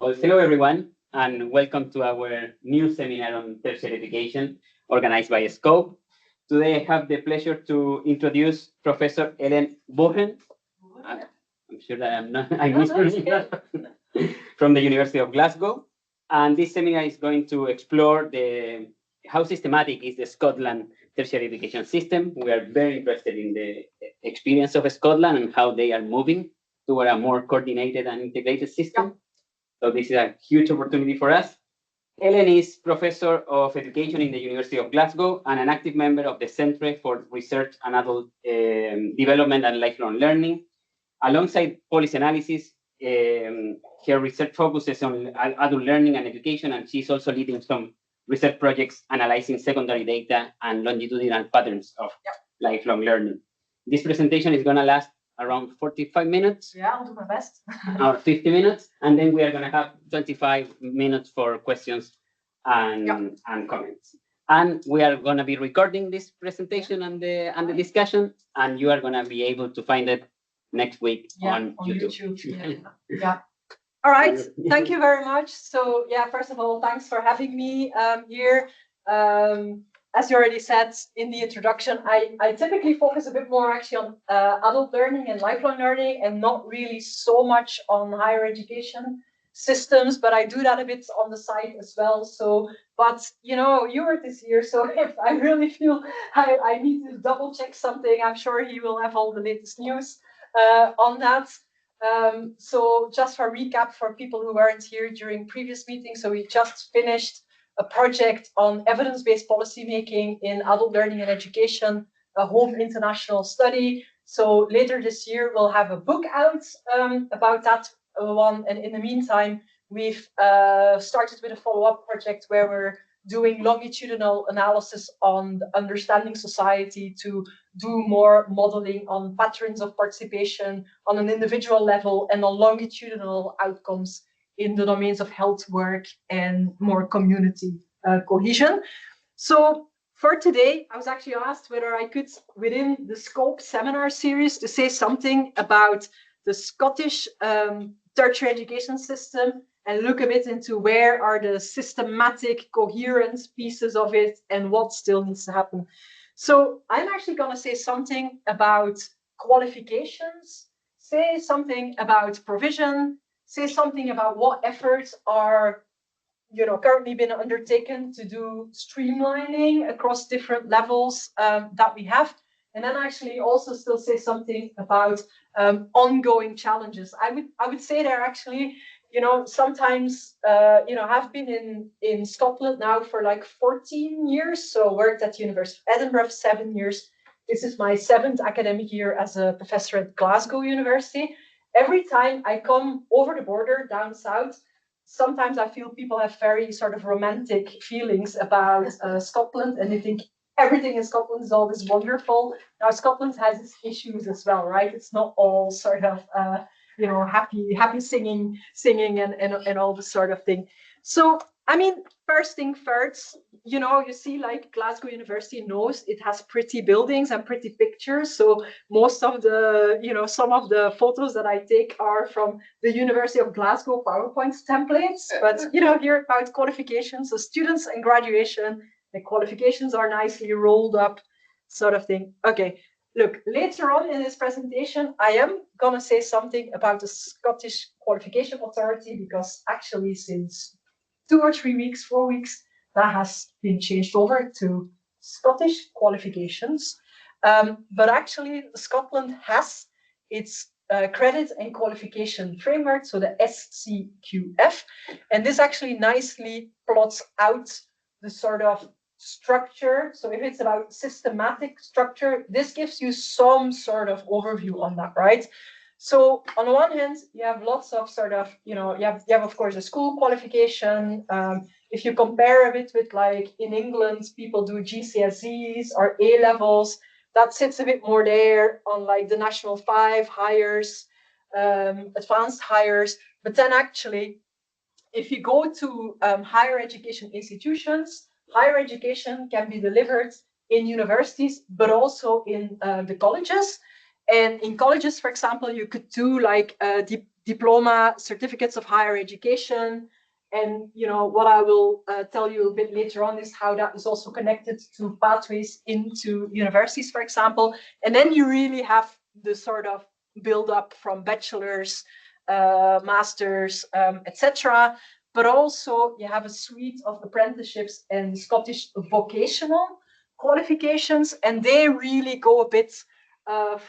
Well, hello everyone, and welcome to our new seminar on tertiary education organized by SKOPE. Today I have the pleasure to introduce Professor Boeren. Uh, I'm sure that I'm mispronouncing that. From the University of Glasgow. And this seminar is going to explore how systematic is the Scotland tertiary education system. We are very interested in the experience of Scotland and how they are moving toward a more coordinated and integrated system. So this is a huge opportunity for us. Ellen is Professor of Education in the University of Glasgow and an active member of the Centre for Research and Adult Development and Lifelong Learning. Alongside policy analysis, her research focuses on adult learning and education, and she's also leading some research projects analyzing secondary data and longitudinal patterns of lifelong learning. This presentation is going to last around 45 minutes. Yeah, I'll do my best. Or 50 minutes, and then we are going to have 25 minutes for questions and comments. And we are going to be recording this presentation and the discussion, and you are going to be able to find it next week on YouTube. Yeah. All right. Thank you very much. So first of all, thanks for having me here. As you already said in the introduction, I typically focus a bit more actually on adult learning and lifelong learning, and not really so much on higher education systems, but I do that a bit on the side as well. So, but you were this year, so if I really feel I need to double check something, I'm sure he will have all the latest news on that. So just for recap for people who weren't here during previous meetings, so we just finished a project on evidence-based policymaking in adult learning and education, a home international study. So later this year, we'll have a book out about that one. And in the meantime, we've started with a follow-up project where we're doing longitudinal analysis on understanding society to do more modeling on patterns of participation on an individual level and on longitudinal outcomes in the domains of health work and more community cohesion. So for today, I was actually asked whether I could, within the SKOPE seminar series, to say something about the Scottish tertiary education system and look a bit into where are the systematic coherence pieces of it and what still needs to happen. So I'm actually going to say something about qualifications, say something about provision, say something about what efforts are currently been undertaken to do streamlining across different levels that we have, and then actually also still say something about ongoing challenges. I would say there actually sometimes have been in Scotland now for like 14 years, so worked at the University of Edinburgh for 7 years. This is my 7th academic year as a professor at Glasgow University. Every time I come over the border down south, sometimes I feel people have very sort of romantic feelings about Scotland, and they think everything in Scotland is always wonderful. Now, Scotland has its issues as well, right? It's not all sort of happy singing and all this sort of thing. So I mean, first thing first, you see like Glasgow University knows it has pretty buildings and pretty pictures. So most of the, some of the photos that I take are from the University of Glasgow PowerPoint templates. But, here about qualifications, so students and graduation, the qualifications are nicely rolled up sort of thing. Okay, look, later on in this presentation, I am going to say something about the Scottish Qualification Authority, because actually since 2 or 3 weeks, 4 weeks, that has been changed over to Scottish qualifications. But actually, Scotland has its credit and qualification framework, so the SCQF. And this actually nicely plots out the sort of structure. So if it's about systematic structure, this gives you some sort of overview on that, right? So on the one hand, you have lots of sort of, you have of course a school qualification. If you compare a bit with like in England, people do GCSEs or A levels, that sits a bit more there on like the National 5 hires, advanced hires. But then actually, if you go to higher education institutions, higher education can be delivered in universities, but also in the colleges. And in colleges, for example, you could do like a diploma, certificates of higher education. And what I will tell you a bit later on is how that is also connected to pathways into universities, for example. And then you really have the sort of build up from bachelor's, masters, etc. But also you have a suite of apprenticeships and Scottish vocational qualifications, and they really go a bit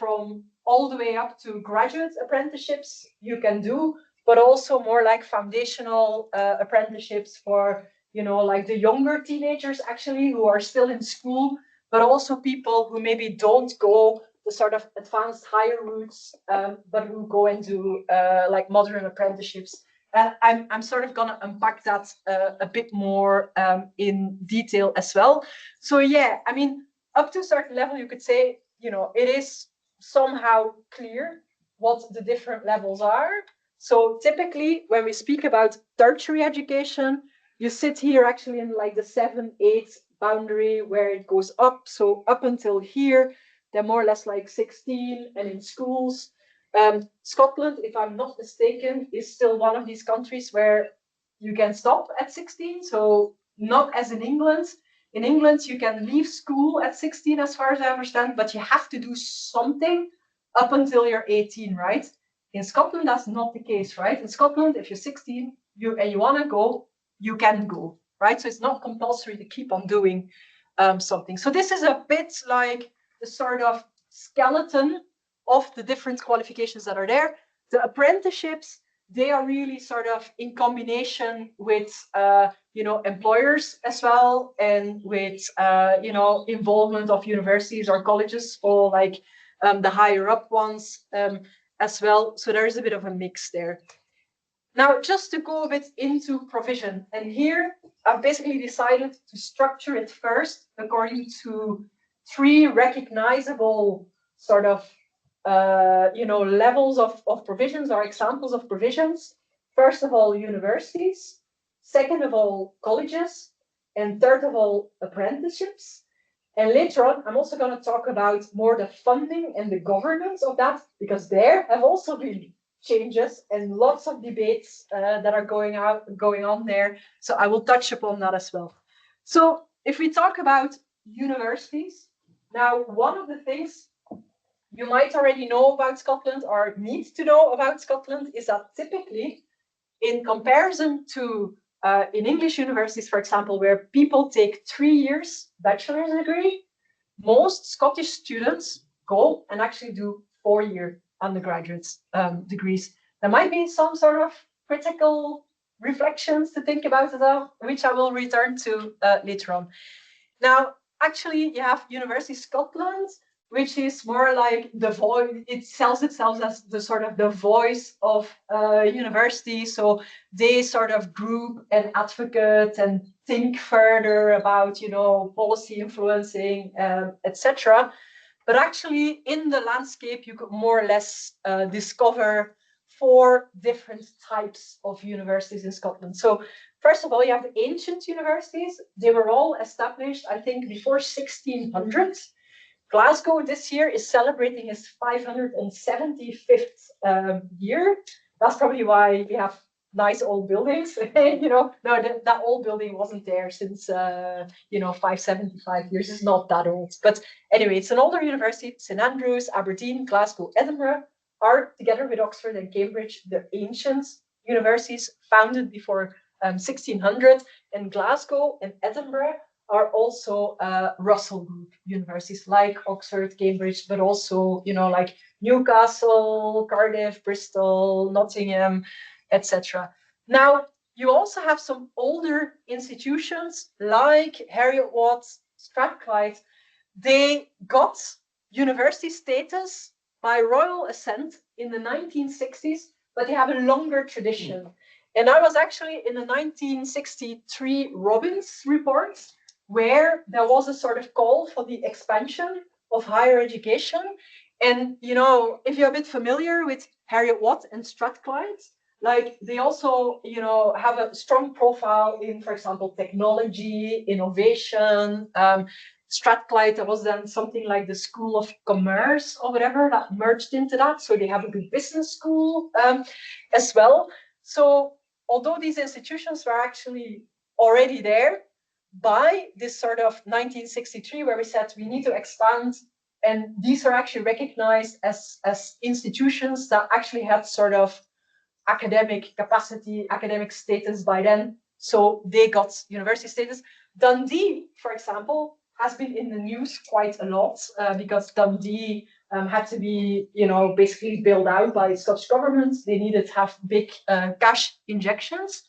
from all the way up to graduate apprenticeships you can do, but also more like foundational apprenticeships for, like the younger teenagers actually who are still in school, but also people who maybe don't go the sort of advanced higher routes, but who go into like modern apprenticeships. And I'm sort of gonna unpack that a bit more in detail as well. So yeah, I mean, up to a certain level, you could say, it is somehow clear what the different levels are. So typically, when we speak about tertiary education, you sit here actually in like the 7-8 boundary where it goes up. So up until here, they're more or less like 16, and in schools, Scotland, if I'm not mistaken, is still one of these countries where you can stop at 16. So not as in England. In England, you can leave school at 16, as far as I understand, but you have to do something up until you're 18, right? In Scotland, that's not the case, right? In Scotland, if you're 16 and you want to go, you can go, right? So it's not compulsory to keep on doing something. So this is a bit like the sort of skeleton of the different qualifications that are there. The apprenticeships, they are really sort of in combination with, employers as well, and with, involvement of universities or colleges, or like the higher up ones as well. So there is a bit of a mix there. Now, just to go a bit into provision, and here I've basically decided to structure it first according to 3 recognizable sort of levels of provisions or examples of provisions. First of all, universities. Second of all, colleges. And third of all, apprenticeships. And later on, I'm also going to talk about more the funding and the governance of that, because there have also been changes and lots of debates that are going on there. So I will touch upon that as well. So if we talk about universities, now one of the things you might already know about Scotland or need to know about Scotland is that typically, in comparison to in English universities, for example, where people take 3 years bachelor's degree, most Scottish students go and actually do 4-year undergraduate degrees. There might be some sort of critical reflections to think about as well, which I will return to later on. Now, actually, you have University Scotland, which is more like the voice. It sells itself as the sort of the voice of university. So they sort of group and advocate and think further about, policy influencing, etc. But actually, in the landscape, you could more or less discover 4 different types of universities in Scotland. So first of all, you have the ancient universities. They were all established, I think, before 1600. Glasgow this year is celebrating its 575th year. That's probably why we have nice old buildings. No, that old building wasn't there since 575 years. It's not that old. But anyway, it's an older university. St Andrews, Aberdeen, Glasgow, Edinburgh are, together with Oxford and Cambridge, the ancient universities founded before 1600. And Glasgow and Edinburgh are also Russell Group universities like Oxford, Cambridge, but also, like Newcastle, Cardiff, Bristol, Nottingham, etc. Now, you also have some older institutions like Heriot-Watt, Strathclyde. They got university status by royal assent in the 1960s, but they have a longer tradition. And I was actually in the 1963 Robbins report, where there was a sort of call for the expansion of higher education. And, if you're a bit familiar with Heriot-Watt and Strathclyde, like they also, have a strong profile in, for example, technology, innovation, Strathclyde, there was then something like the School of Commerce or whatever that merged into that. So they have a good business school as well. So although these institutions were actually already there by this sort of 1963, where we said we need to expand, and these are actually recognized as institutions that actually had sort of academic capacity, academic status by then. So they got university status. Dundee, for example, has been in the news quite a lot because Dundee had to be, basically bailed out by the Scottish government. They needed to have big cash injections.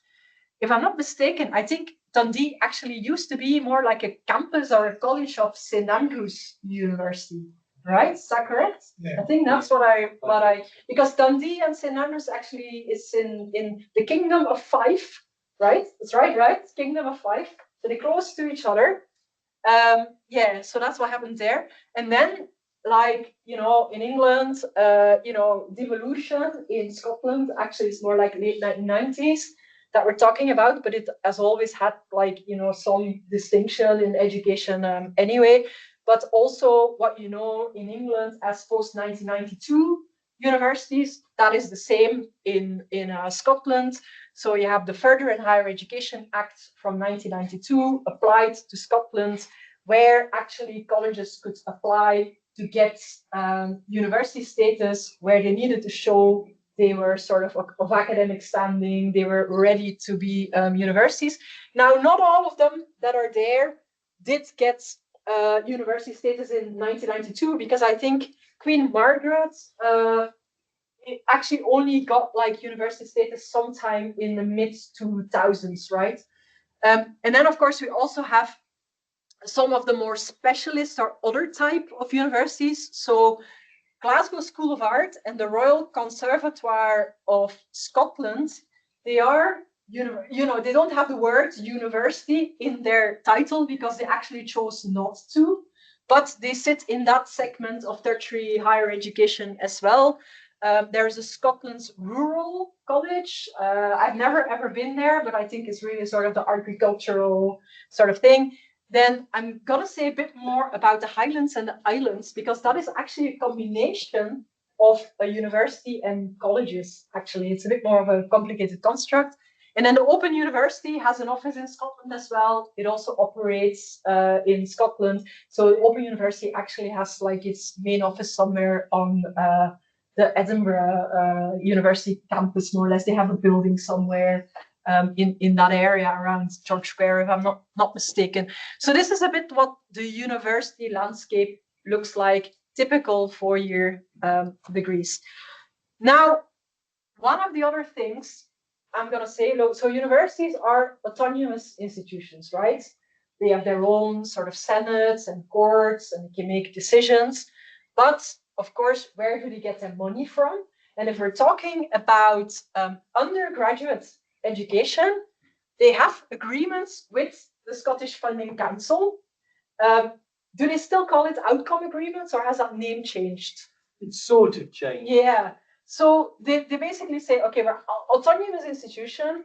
If I'm not mistaken, I think Dundee actually used to be more like a campus or a college of St. Andrews University, right? Is that correct? Yeah. I think that's what I because Dundee and St. Andrews actually is in the Kingdom of Fife, right? That's right? Kingdom of Fife. So they're close to each other. Yeah, so that's what happened there. And then, like, in England, devolution in Scotland actually is more like late 1990s that we're talking about, but it has always had some distinction in education anyway. But also what in England as post-1992 universities, that is the same in Scotland. So you have the Further and Higher Education Act from 1992 applied to Scotland, where actually colleges could apply to get university status, where they needed to show they were sort of academic standing, they were ready to be universities. Now, not all of them that are there did get university status in 1992, because I think Queen Margaret actually only got university status sometime in the mid-2000s, right? And then, of course, we also have some of the more specialist or other type of universities. So Glasgow School of Art and the Royal Conservatoire of Scotland, they are, they don't have the word university in their title because they actually chose not to, but they sit in that segment of tertiary higher education as well. There's a Scotland's Rural College. I've never ever been there, but I think it's really sort of the agricultural sort of thing. Then I'm going to say a bit more about the Highlands and the Islands, because that is actually a combination of a university and colleges, actually. It's a bit more of a complicated construct. And then the Open University has an office in Scotland as well. It also operates in Scotland. So the Open University actually has its main office somewhere on the Edinburgh University campus, more or less. They have a building somewhere in that area around George Square, if I'm not mistaken. So this is a bit what the university landscape looks like, typical four-year degrees. Now, one of the other things I'm going to say, so universities are autonomous institutions, right? They have their own sort of senates and courts, and can make decisions. But of course, where do they get their money from? And if we're talking about undergraduate education, they have agreements with the Scottish Funding Council. Do they still call it outcome agreements, or has that name changed? It's sort of changed. Yeah. So they basically say, okay, we're autonomous institution.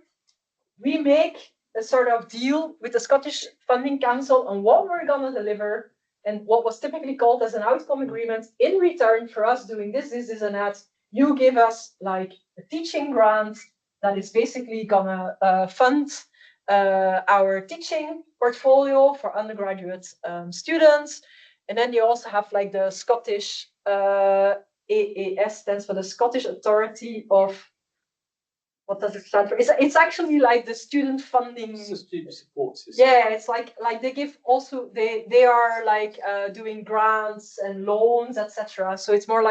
We make a sort of deal with the Scottish Funding Council on what we're going to deliver, and what was typically called as an outcome agreement. In return for us doing this, and that, you give us a teaching grant that is basically gonna fund our teaching portfolio for undergraduate students. And then you also have the Scottish AAS, stands for the Scottish Authority of, what does it stand for? It's actually the student funding. It's the student support system. Yeah, it's like they give also, they are doing grants and loans, etc. So it's more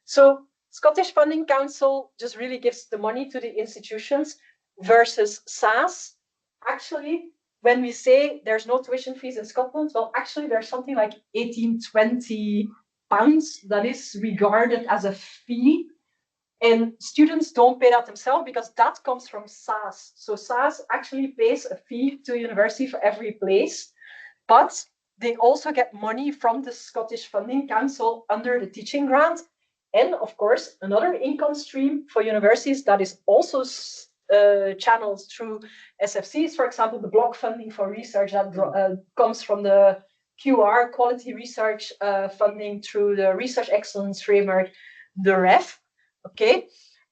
so Scottish Funding Council just really gives the money to the institutions, versus SAS. Actually, when we say there's no tuition fees in Scotland, well, actually there's something like 18-20 pounds that is regarded as a fee. And students don't pay that themselves, because that comes from SAS. So SAS actually pays a fee to university for every place, but they also get money from the Scottish Funding Council under the teaching grant. And of course, another income stream for universities that is also channeled through SFCs, for example, the block funding for research that comes from the QR, quality research funding through the Research Excellence Framework, the REF. Okay.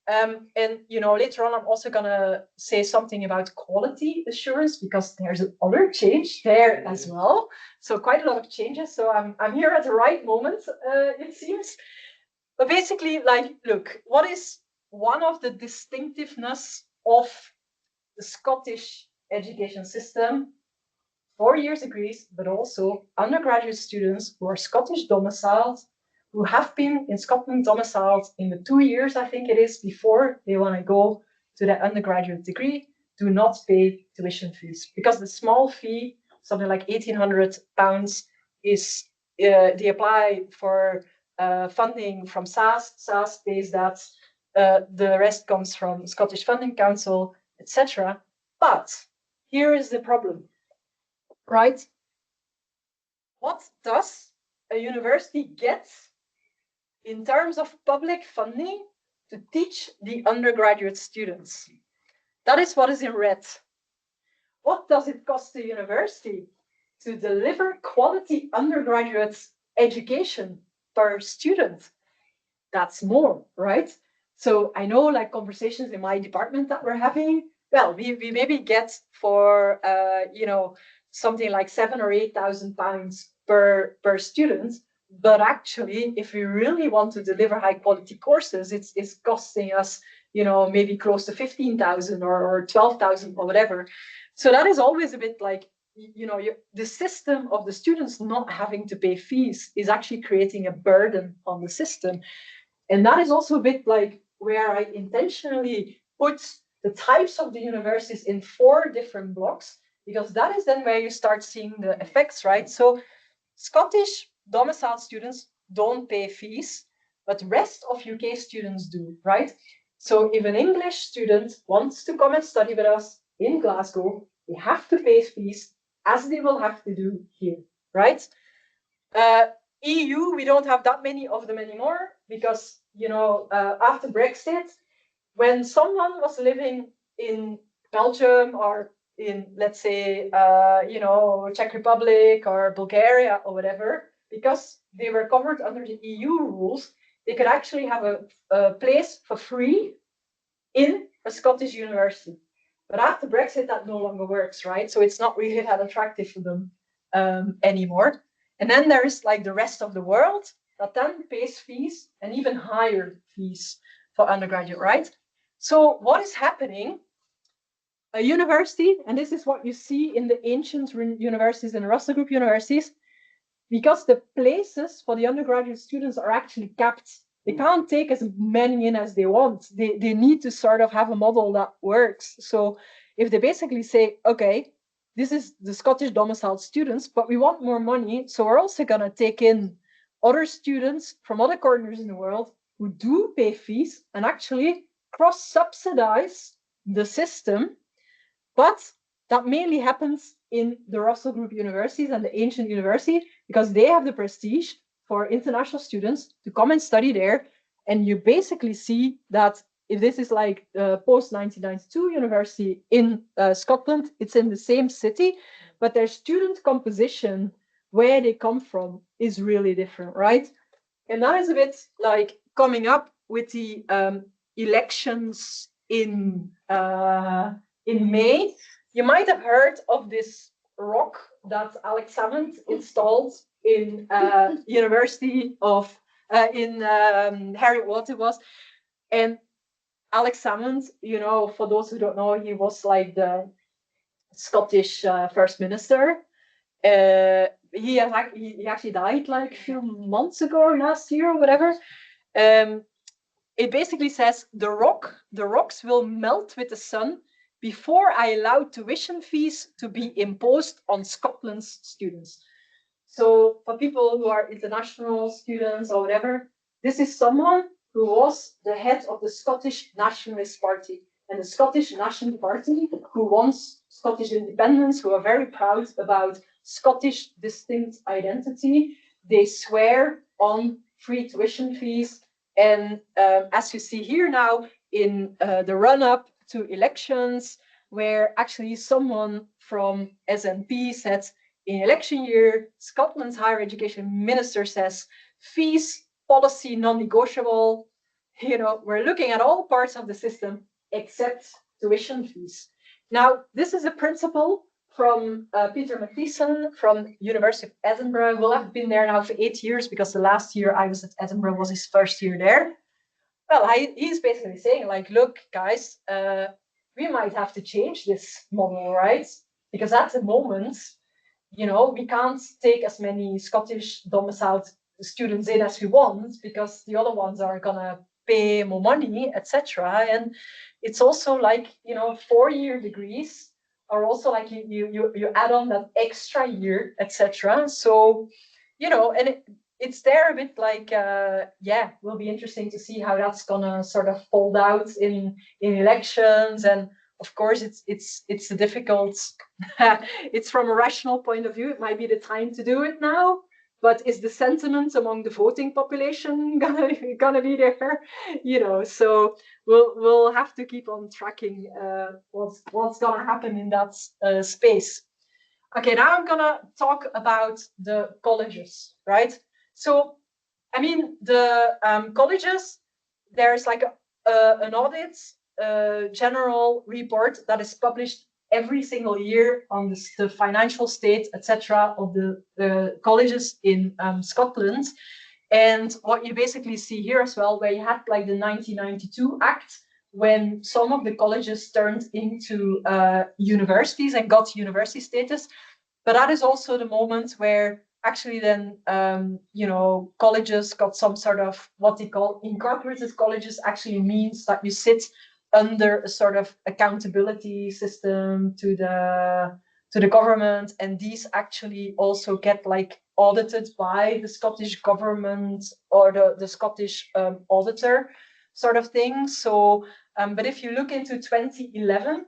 And later on, I'm also gonna say something about quality assurance because there's another change there as well. So quite a lot of changes. So I'm here at the right moment, it seems. But basically, like, look, what is one of the distinctiveness of the Scottish education system? 4 years degrees, but also undergraduate students who are Scottish domiciled, who have been in Scotland domiciled in the 2 years, I think it is, before they want to go to their undergraduate degree, do not pay tuition fees. Because the small fee, something like £1,800, is they apply for funding from SAS. SAS pays that. The rest comes from Scottish Funding Council, etc. But here is the problem. Right? What does a university get in terms of public funding to teach the undergraduate students? That is what is in red. What does it cost the university to deliver quality undergraduate education per student? That's more, right? So I know, like, conversations in my department that we're having, well, we maybe get for something like £7,000 or £8,000 per student, but actually, if we really want to deliver high quality courses, it's costing us, maybe close to 15,000 or 12,000 or whatever. So that is always a bit like, the system of the students not having to pay fees is actually creating a burden on the system. And that is also a bit like where I intentionally put the types of the universities in 4 different blocks, because that is then where you start seeing the effects, right? So Scottish domiciled students don't pay fees, but the rest of UK students do, right? So if an English student wants to come and study with us in Glasgow, they have to pay fees, as they will have to do here, right? EU, we don't have that many of them anymore because, after Brexit, when someone was living in Belgium or in, let's say, Czech Republic or Bulgaria or whatever, because they were covered under the EU rules, they could actually have a place for free in a Scottish university. But after Brexit, that no longer works, right? So it's not really that attractive for them anymore. And then there's like the rest of the world that then pays fees and even higher fees for undergraduate, right? So what is happening? A university, and this is what you see in the ancient universities and Russell Group universities, because the places for the undergraduate students are actually capped. They can't take as many in as they want. They need to sort of have a model that works. So if they basically say, okay, this is the Scottish domiciled students, but we want more money, so we're also going to take in other students from other corners in the world who do pay fees and actually cross-subsidize the system. But that mainly happens in the Russell Group universities and the ancient university, because they have the prestige for international students to come and study there. And you basically see that if this is like post-1992 university in Scotland, it's in the same city, but their student composition, where they come from, is really different, right? And that is a bit like coming up with the elections in May. You might have heard of this rock that Alex Salmond installed in University of Harriet Watt it was. And Alex Salmond, for those who don't know, he was like the Scottish First Minister. He actually died like a few months ago or last year or whatever. It basically says the rocks will melt with the sun before I allow tuition fees to be imposed on Scotland's students. So for people who are international students or whatever, this is someone who was the head of the Scottish Nationalist Party. And the Scottish National Party, who wants Scottish independence, who are very proud about Scottish distinct identity, they swear on free tuition fees. And as you see here now, in the run-up to elections, where actually someone from SNP said, in election year, Scotland's higher education minister says fees policy non-negotiable. You know, we're looking at all parts of the system except tuition fees. Now, this is a principle from Peter McPherson from University of Edinburgh. Will have been there now for 8 years because the last year I was at Edinburgh was his first year there. Well, he's basically saying, like, look, guys, we might have to change this model, right? Because at the moment, you know, we can't take as many Scottish domiciled students in as we want because the other ones are gonna pay more money, etc. And it's also like, you know, 4-year degrees are also like you add on that extra year, etc. So, you know, and it's there a bit like, yeah, will be interesting to see how that's gonna sort of fold out in elections. And of course, it's a difficult. It's from a rational point of view. It might be the time to do it now. But is the sentiment among the voting population gonna be there? You know, so we'll have to keep on tracking what's gonna happen in that space. Okay, now I'm gonna talk about the colleges, right? So, I mean, the colleges, there's like an audit general report that is published every single year on the financial state, etc., of the colleges in Scotland. And what you basically see here as well, where you had like the 1992 Act, when some of the colleges turned into universities and got university status. But that is also the moment where actually then, you know, colleges got some sort of what they call incorporated colleges. Actually means that you sit under a sort of accountability system to the government, and these actually also get like audited by the Scottish government or the Scottish auditor sort of thing. So, but if you look into 2011,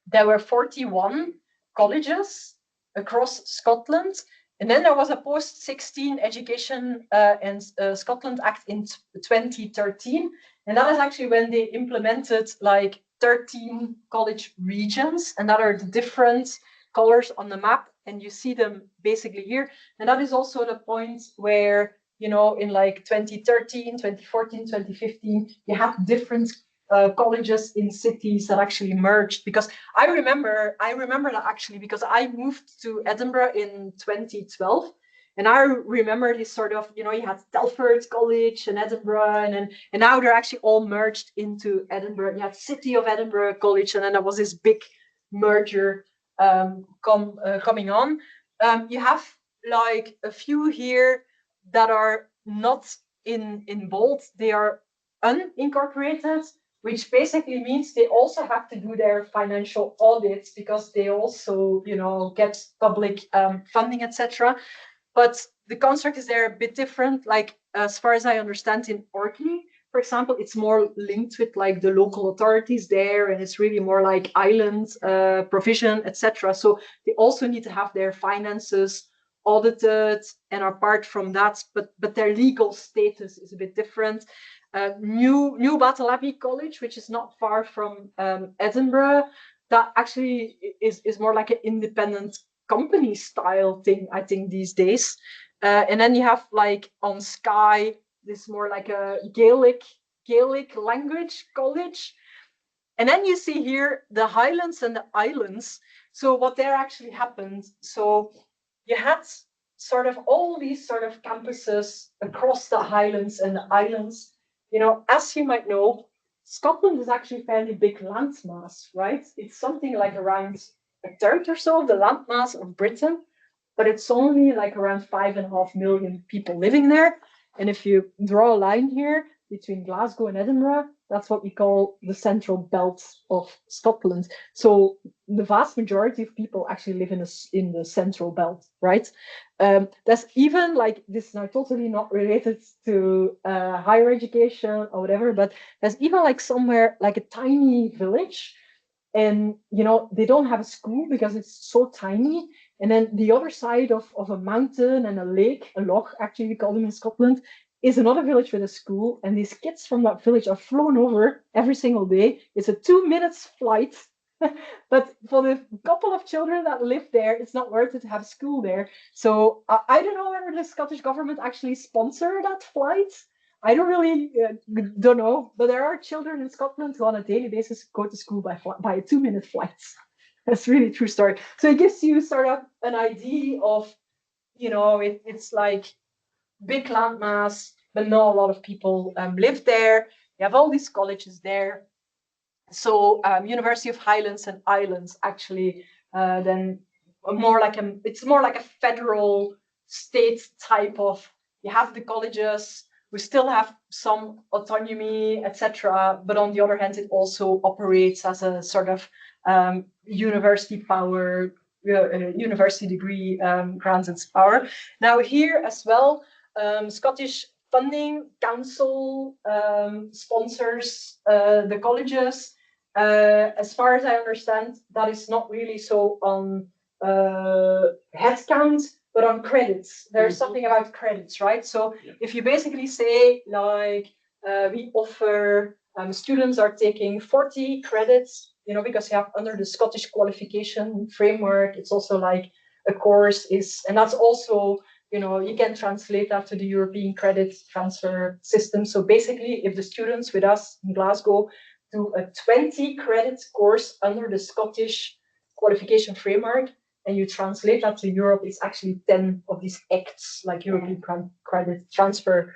there were 41 colleges across Scotland. And then there was a post-16 Education and Scotland Act in 2013. And that is actually when they implemented like 13 college regions. And that are the different colors on the map. And you see them basically here. And that is also the point where, you know, in like 2013, 2014, 2015, you have different colleges in cities that actually merged. Because I remember that actually because I moved to Edinburgh in 2012, and I remember this sort of, you know, you had Telford College and Edinburgh, and now they're actually all merged into Edinburgh. You had City of Edinburgh College, and then there was this big merger coming on. You have like a few here that are not in bold; they are unincorporated, which basically means they also have to do their financial audits because they also, you know, get public funding, etc. But the construct is there a bit different. Like as far as I understand, in Orkney, for example, it's more linked with like the local authorities there, and it's really more like island provision, etc. So they also need to have their finances audited, and apart from that, but their legal status is a bit different. New Battle Abbey College, which is not far from Edinburgh, that actually is more like an independent company style thing, I think, these days. And then you have like on Skye, this more like a Gaelic language college. And then you see here the Highlands and the Islands. So what there actually happened, so you had sort of all these sort of campuses across the Highlands and the Islands. You know, as you might know, Scotland is actually a fairly big landmass, right? It's something like around a third or so of the landmass of Britain, but it's only like around 5.5 million people living there. And if you draw a line here between Glasgow and Edinburgh, that's what we call the central belt of Scotland. So the vast majority of people actually live in the central belt, right? There's even like, this is now totally not related to higher education or whatever, but there's even like somewhere like a tiny village, and you know, they don't have a school because it's so tiny. And then the other side of a mountain and a lake, a loch actually we call them in Scotland, is another village with a school, and these kids from that village are flown over every single day. It's a 2 minutes flight But for the couple of children that live there, it's not worth it to have school there. So I don't know whether the Scottish government actually sponsor that flight. I don't really don't know, but there are children in Scotland who on a daily basis go to school by a 2-minute flight. That's really true story. So it gives you sort of an idea of, it's like big landmass, but not a lot of people live there. You have all these colleges there. So University of Highlands and Islands actually then it's more like a federal state type of, you have the colleges, we still have some autonomy, etc. But on the other hand, it also operates as a sort of university power, university degree grants its power. Now here as well, Scottish Funding Council sponsors the colleges. As far as I understand, that is not really so on headcount, but on credits. There's something about credits, right? So if you basically say, like, we offer, students are taking 40 credits, because you have under the Scottish qualification framework, it's also like a course is, and that's also, you can translate that to the European credit transfer system. So basically, if the students with us in Glasgow do a 20 credit course under the Scottish qualification framework, and you translate that to Europe, it's actually 10 of these acts, like European credit transfer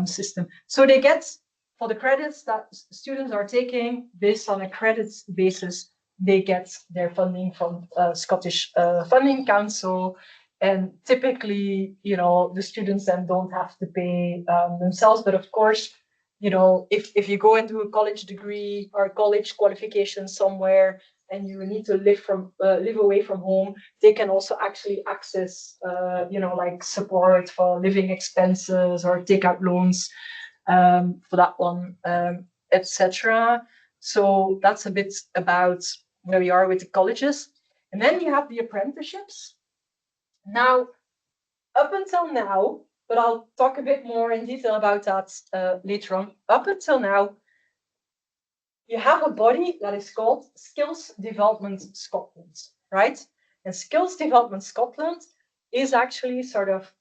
system. So they get, for the credits that students are taking, based on a credits basis, they get their funding from Scottish Funding Council. And typically, the students then don't have to pay themselves. But of course, if you go into a college degree or college qualification somewhere and you need to live away from home, they can also actually access, like support for living expenses or take out loans for that one, etc. So that's a bit about where we are with the colleges. And then you have the apprenticeships. Now, up until now, but I'll talk a bit more in detail about that later on. Up until now, you have a body that is called Skills Development Scotland, right? And Skills Development Scotland is actually sort of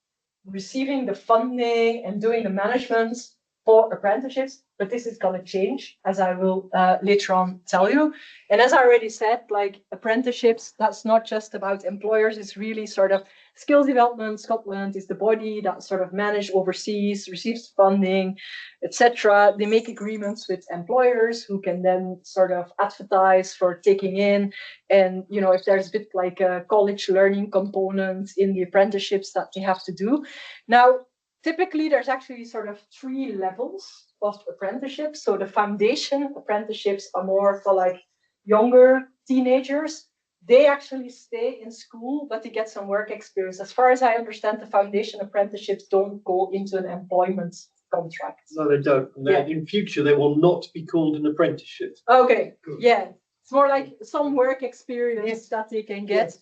receiving the funding and doing the management for apprenticeships, but this is going to change, as I will later on tell you. And as I already said, like apprenticeships, that's not just about employers, it's really sort of Skills Development Scotland is the body that sort of manages, oversees, receives funding, etc. They make agreements with employers who can then sort of advertise for taking in. And, if there's a bit like a college learning component in the apprenticeships that they have to do. Now, typically, there's actually sort of 3 levels of apprenticeships. So the foundation apprenticeships are more for like younger teenagers. They actually stay in school, but they get some work experience. As far as I understand, the foundation apprenticeships don't go into an employment contract. No, they don't. And in future, they will not be called an apprenticeship. Okay, Good. yeah. It's more like some work experience that they can get. Yes.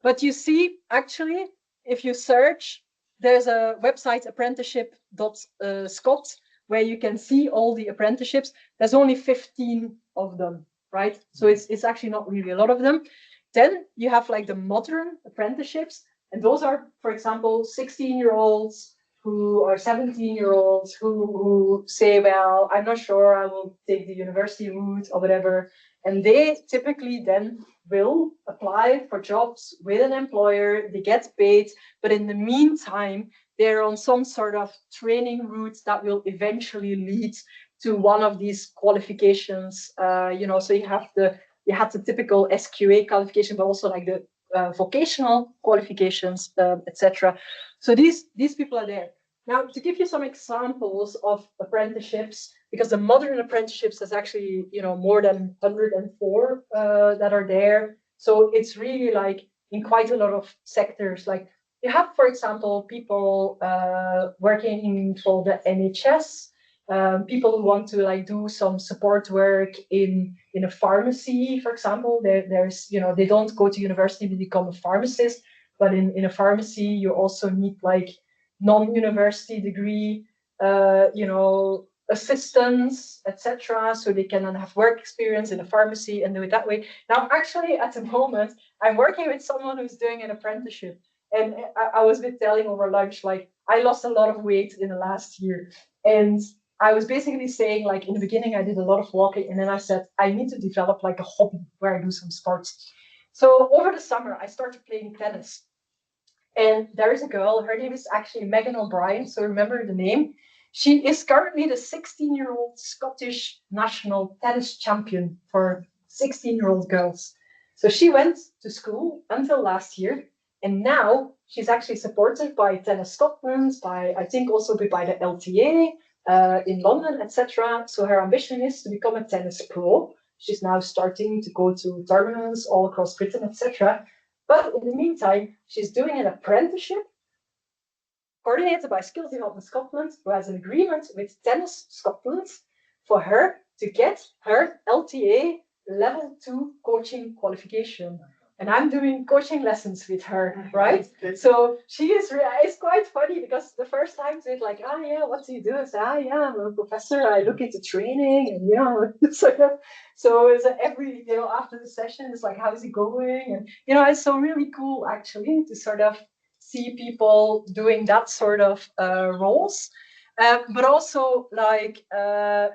But you see, actually, if you search, there's a website, apprenticeship.scot, where you can see all the apprenticeships. There's only 15 of them, right? So it's actually not really a lot of them. Then you have like the modern apprenticeships, and those are, for example, 16-year-olds who are 17-year-olds who say, well, I'm not sure, I will take the university route or whatever. And they typically then will apply for jobs with an employer, they get paid, but in the meantime, they're on some sort of training route that will eventually lead to one of these qualifications. So you have the typical SQA qualification, but also like the vocational qualifications, etc. So these people are there. Now, to give you some examples of apprenticeships, because the modern apprenticeships is actually, more than 104 that are there. So it's really like in quite a lot of sectors. Like you have, for example, people working for the NHS, people who want to like do some support work in a pharmacy, for example. There's, they don't go to university to become a pharmacist, but in a pharmacy, you also need like non-university degree, assistants, etc., so they can then have work experience in a pharmacy and do it that way. Now, actually, at the moment, I'm working with someone who's doing an apprenticeship, and I was a bit telling over lunch, like I lost a lot of weight in the last year, and I was basically saying, like in the beginning, I did a lot of walking, and then I said I need to develop like a hobby where I do some sports. So over the summer, I started playing tennis. And there is a girl, her name is actually Megan O'Brien, so remember the name. She is currently the 16-year-old Scottish national tennis champion for 16-year-old girls. So she went to school until last year, and now she's actually supported by Tennis Scotland, by I think also by the LTA in London, etc. So her ambition is to become a tennis pro. She's now starting to go to tournaments all across Britain, etc. But in the meantime, she's doing an apprenticeship coordinated by Skills Development Scotland, who has an agreement with Tennis Scotland for her to get her LTA level 2 coaching qualification. And I'm doing coaching lessons with her, right? So she is, it's quite funny because the first time it's like, oh yeah, what do you do? I say, oh yeah, I'm a professor. I look into training and so it's every, after the session, it's like, how is it going? And, it's so really cool actually to sort of see people doing that sort of roles. But also like, a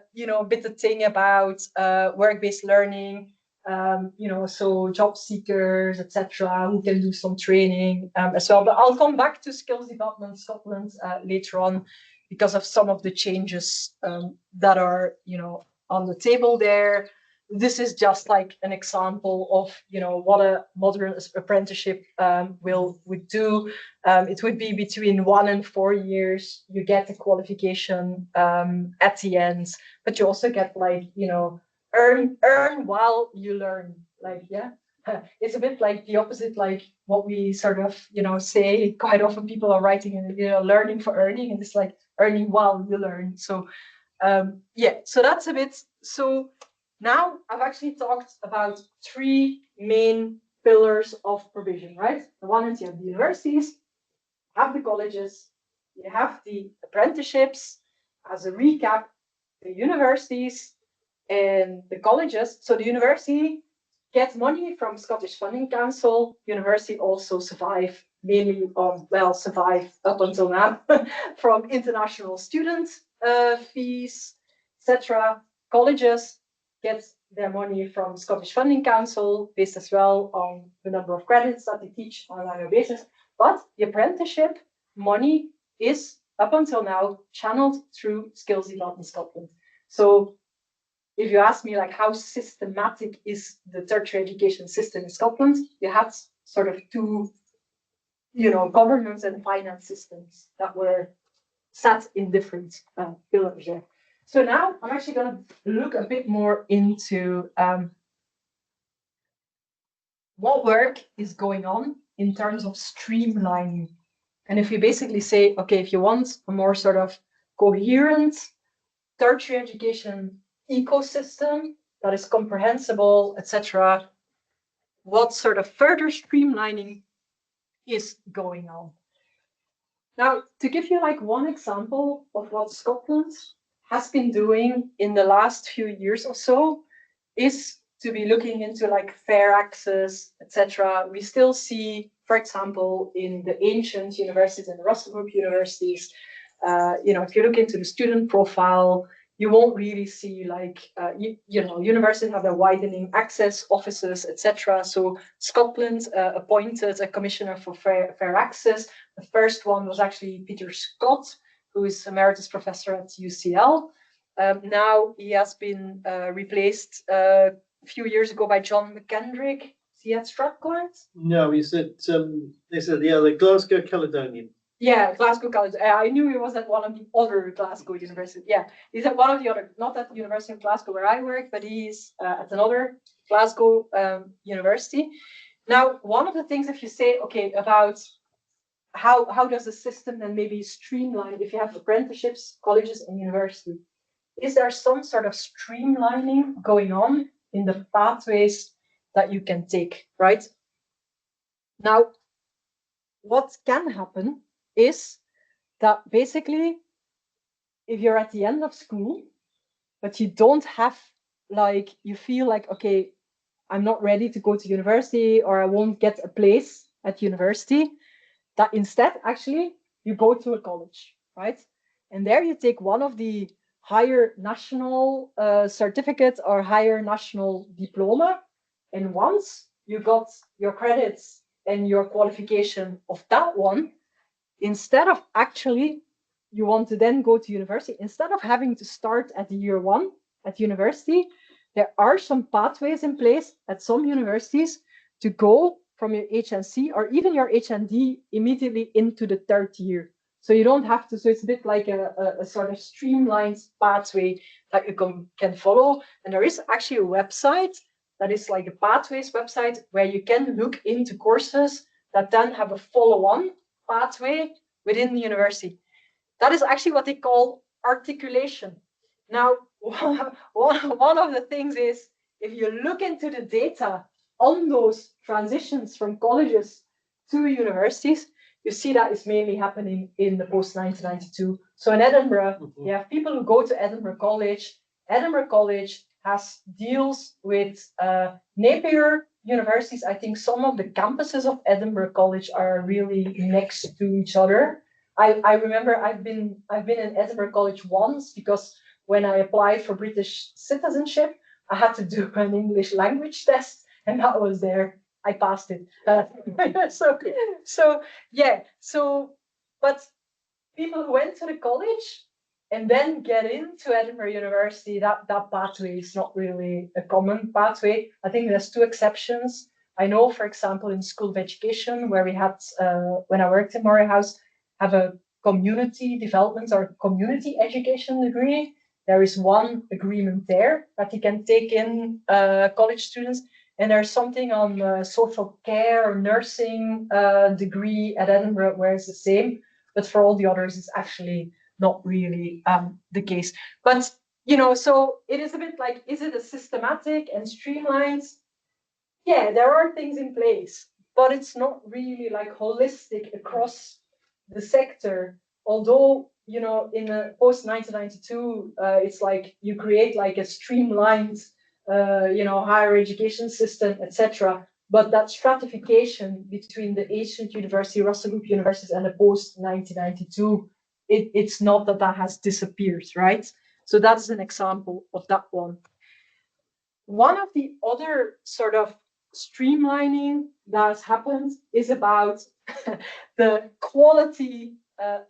bit the thing about work-based learning, so job seekers, etc., who can do some training as well. But I'll come back to Skills Development Scotland later on because of some of the changes that are, on the table there. This is just like an example of, what a modern apprenticeship would do. It would be between 1 and 4 years. You get the qualification at the end, but you also get like, earn while you learn. Like, yeah, it's a bit like the opposite, like what we sort of, say quite often. People are writing, learning for earning, and it's like earning while you learn. So, so that's a bit. So now I've actually talked about 3 main pillars of provision, right? The one is you have the universities, you have the colleges, you have the apprenticeships. As a recap, the universities and the colleges. So the university gets money from Scottish Funding Council. University also survive up until now from international student fees, etc. Colleges get their money from Scottish Funding Council, based as well on the number of credits that they teach on an annual basis. But the apprenticeship money is up until now channeled through Skills Development Scotland. So if you ask me, like, how systematic is the tertiary education system in Scotland, you had sort of 2, governance and finance systems that were set in different pillars there. So now I'm actually going to look a bit more into what work is going on in terms of streamlining. And if you basically say, okay, if you want a more sort of coherent tertiary education ecosystem that is comprehensible, etc., what sort of further streamlining is going on. Now, to give you like one example of what Scotland has been doing in the last few years or so is to be looking into like fair access, etc. We still see, for example, in the ancient universities and the Russell Group universities, if you look into the student profile, you won't really see like, universities have their widening access offices, etc. So Scotland appointed a commissioner for fair access. The first one was actually Peter Scott, who is emeritus professor at UCL. Now he has been replaced a few years ago by John McKendrick. Is he at Strathclyde? No, he's at, the Glasgow Caledonian. Yeah, Glasgow College. I knew he was at one of the other Glasgow universities. Yeah, he's at one of the other, not at the University of Glasgow where I work, but he's at another Glasgow university. Now, one of the things, if you say, okay, about how does the system then maybe streamline if you have apprenticeships, colleges, and university? Is there some sort of streamlining going on in the pathways that you can take, right? Now, what can happen is that basically, if you're at the end of school but you don't have, like, you feel like, okay, I'm not ready to go to university, or I won't get a place at university, that instead, actually, you go to a college, right? And there you take one of the higher national certificates or higher national diploma. And once you got your credits and your qualification of that one, instead of actually, you want to then go to university, instead of having to start at year one at university, there are some pathways in place at some universities to go from your HNC or even your HND immediately into the third year. So you don't have to, so it's a bit like a sort of streamlined pathway that you can follow. And there is actually a website that is like a pathways website where you can look into courses that then have a follow-on pathway within the university. That is actually what they call articulation. Now, one of the things is, if you look into the data on those transitions from colleges to universities, you see that is mainly happening in the post-1992. So in Edinburgh, you have people who go to Edinburgh College. Edinburgh College has deals with Napier universities. I think some of the campuses of Edinburgh College are really next to each other. I remember I've been in Edinburgh College once, because when I applied for British citizenship, I had to do an English language test, and that was there. I passed it. But people who went to the college and then get into Edinburgh University, that pathway is not really a common pathway. I think there's two exceptions. I know, for example, in School of Education, where we had, when I worked in Moray House, have a community development or community education degree. There is one agreement there that you can take in college students. And there's something on social care or nursing degree at Edinburgh where it's the same. But for all the others, it's actually not really the case. But, so it is a bit like, is it a systematic and streamlined? Yeah, there are things in place, but it's not really like holistic across the sector. Although, in a post-1992, it's like you create like a streamlined, higher education system, etc. But that stratification between the ancient university, Russell Group universities, and the post-1992, it's not that has disappeared, right? So that's an example of that one. One of the other sort of streamlining that has happened is about the quality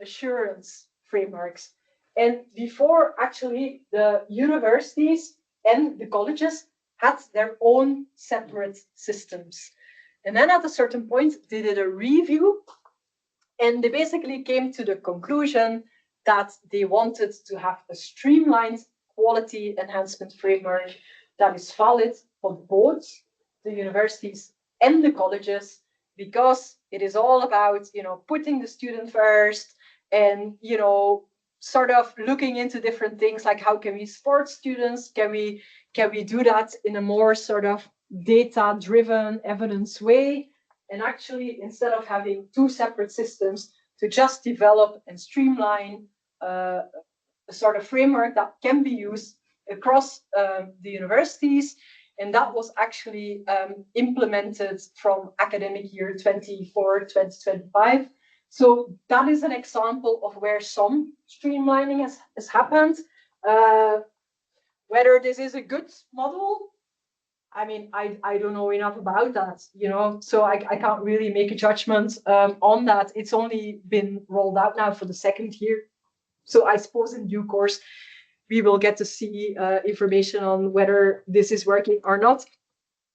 assurance frameworks. And before, actually, the universities and the colleges had their own separate systems. And then at a certain point, they did a review, and they basically came to the conclusion that they wanted to have a streamlined quality enhancement framework that is valid for both the universities and the colleges, because it is all about, putting the student first, and, sort of looking into different things, like how can we support students? Can we do that in a more sort of data-driven, evidence way? And actually, instead of having two separate systems, to just develop and streamline a sort of framework that can be used across the universities. And that was actually implemented from academic year 24-2025. So that is an example of where some streamlining has happened. Whether this is a good model, I mean, I don't know enough about that, so I can't really make a judgment on that. It's only been rolled out now for the second year. So I suppose in due course, we will get to see information on whether this is working or not.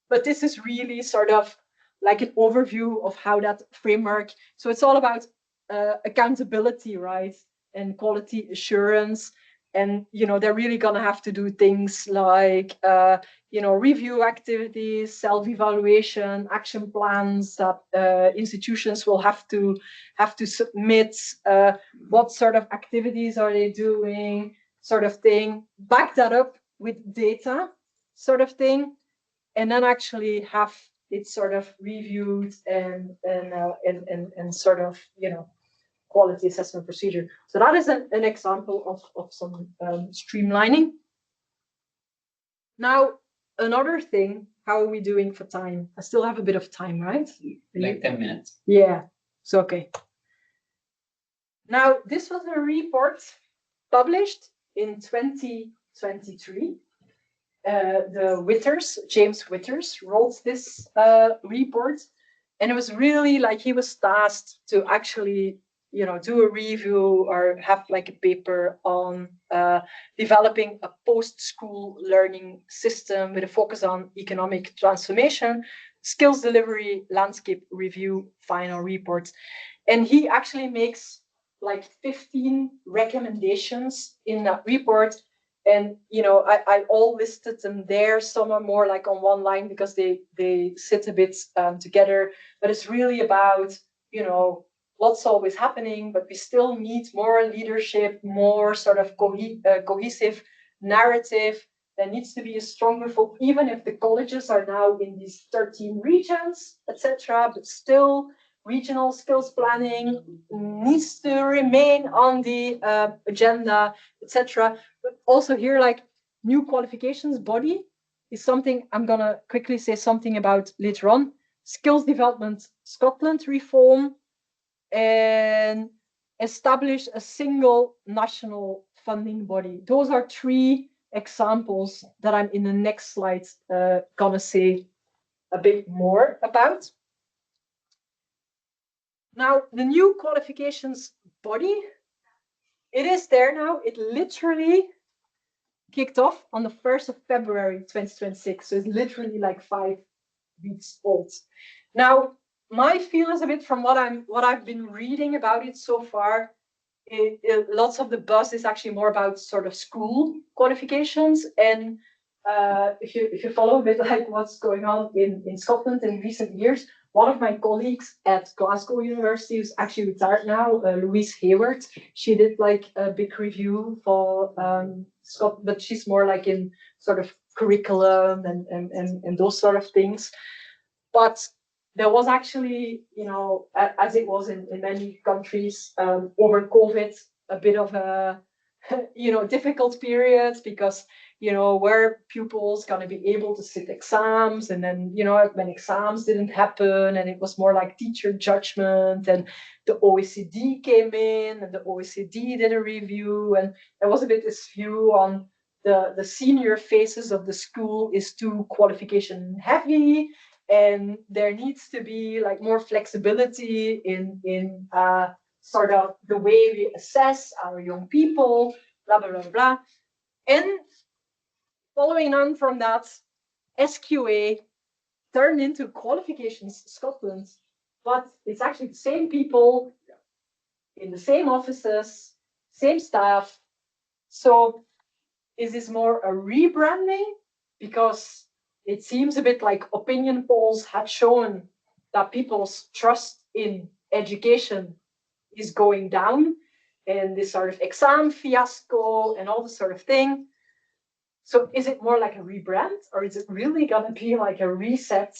But this is really sort of like an overview of how that framework. So it's all about accountability, right? And quality assurance. And, they're really going to have to do things like, review activities, self-evaluation, action plans that institutions will have to submit. What sort of activities are they doing, sort of thing. Back that up with data, sort of thing. And then actually have it sort of reviewed and sort of, quality assessment procedure. So that is an example of some streamlining. Now, another thing, how are we doing for time? I still have a bit of time, right? Like 10 minutes. Yeah, so okay. Now, this was a report published in 2023. The Witters, James Witters, wrote this report, and it was really like he was tasked to actually, do a review or have like a paper on developing a post-school learning system with a focus on economic transformation, skills delivery, landscape review, final reports. And he actually makes like 15 recommendations in that report. And I all listed them there. Some are more like on one line because they sit a bit together. But it's really about what's always happening. But we still need more leadership, more sort of cohesive narrative. There needs to be a stronger focus, even if the colleges are now in these 13 regions, etc. But still, regional skills planning needs to remain on the agenda, etc. But also here, like new qualifications body is something I'm gonna quickly say something about later on. Skills development Scotland reform, and establish a single national funding body. Those are three examples that I'm in the next slide gonna say a bit more about. Now, the new qualifications body, it is there now. It literally kicked off on the 1st of February 2026. So it's literally like 5 weeks old. Now, my feel is a bit from what I've been reading about it so far. Lots of the buzz is actually more about sort of school qualifications. And if you follow a bit like what's going on in Scotland in recent years, one of my colleagues at Glasgow University, who's actually retired now, Louise Hayward, she did like a big review for Scotland, but she's more like in sort of curriculum and those sort of things. But there was actually, as it was in many countries over COVID, a bit of a, difficult period because, were pupils going to be able to sit exams? And then, when exams didn't happen and it was more like teacher judgment, and the OECD came in and the OECD did a review, and there was a bit this view on the senior phases of the school is too qualification heavy. And there needs to be like more flexibility in sort of the way we assess our young people, blah, blah, blah, blah. And following on from that, SQA turned into Qualifications Scotland, but it's actually the same people in the same offices, same staff. So is this more a rebranding? Because it seems a bit like opinion polls had shown that people's trust in education is going down, and this sort of exam fiasco and all this sort of thing. So is it more like a rebrand, or is it really going to be like a reset?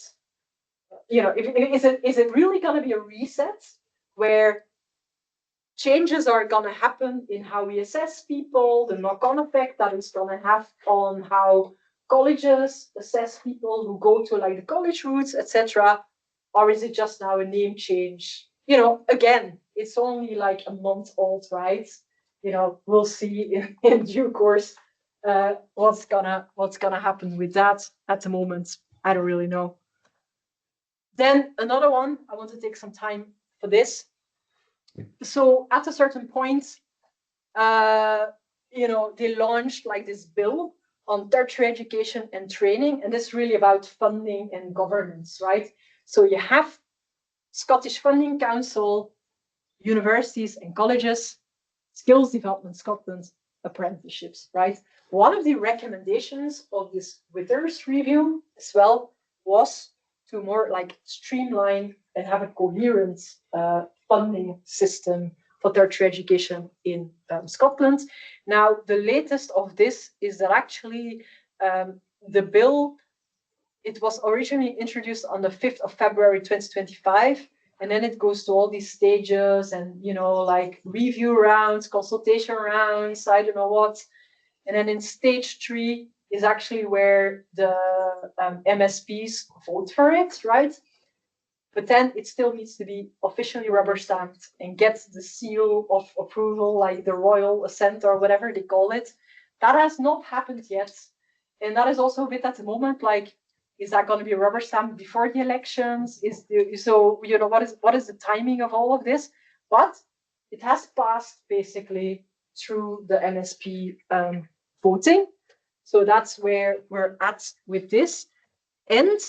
Is it really going to be a reset where changes are going to happen in how we assess people, the knock-on effect that it's going to have on how colleges assess people who go to like the college routes, etc., or is it just now a name change? Again, it's only like a month old, right? We'll see in due course what's gonna happen with that. At the moment, I don't really know. Then another one, I want to take some time for this. So at a certain point, they launched like this bill on tertiary education and training, and this is really about funding and governance, right? So you have Scottish Funding Council, universities and colleges, Skills Development Scotland, apprenticeships, right? One of the recommendations of this Witters review as well was to more like streamline and have a coherent funding system for tertiary education in Scotland. Now, the latest of this is that actually the bill, it was originally introduced on the 5th of February 2025, and then it goes to all these stages and, like review rounds, consultation rounds, I don't know what. And then in stage 3, is actually where the MSPs vote for it, right? But then it still needs to be officially rubber stamped and get the seal of approval, like the royal assent or whatever they call it. That has not happened yet. And that is also a bit at the moment, like, is that going to be rubber stamped before the elections? So, you know, what is the timing of all of this? But it has passed basically through the MSP voting. So that's where we're at with this. And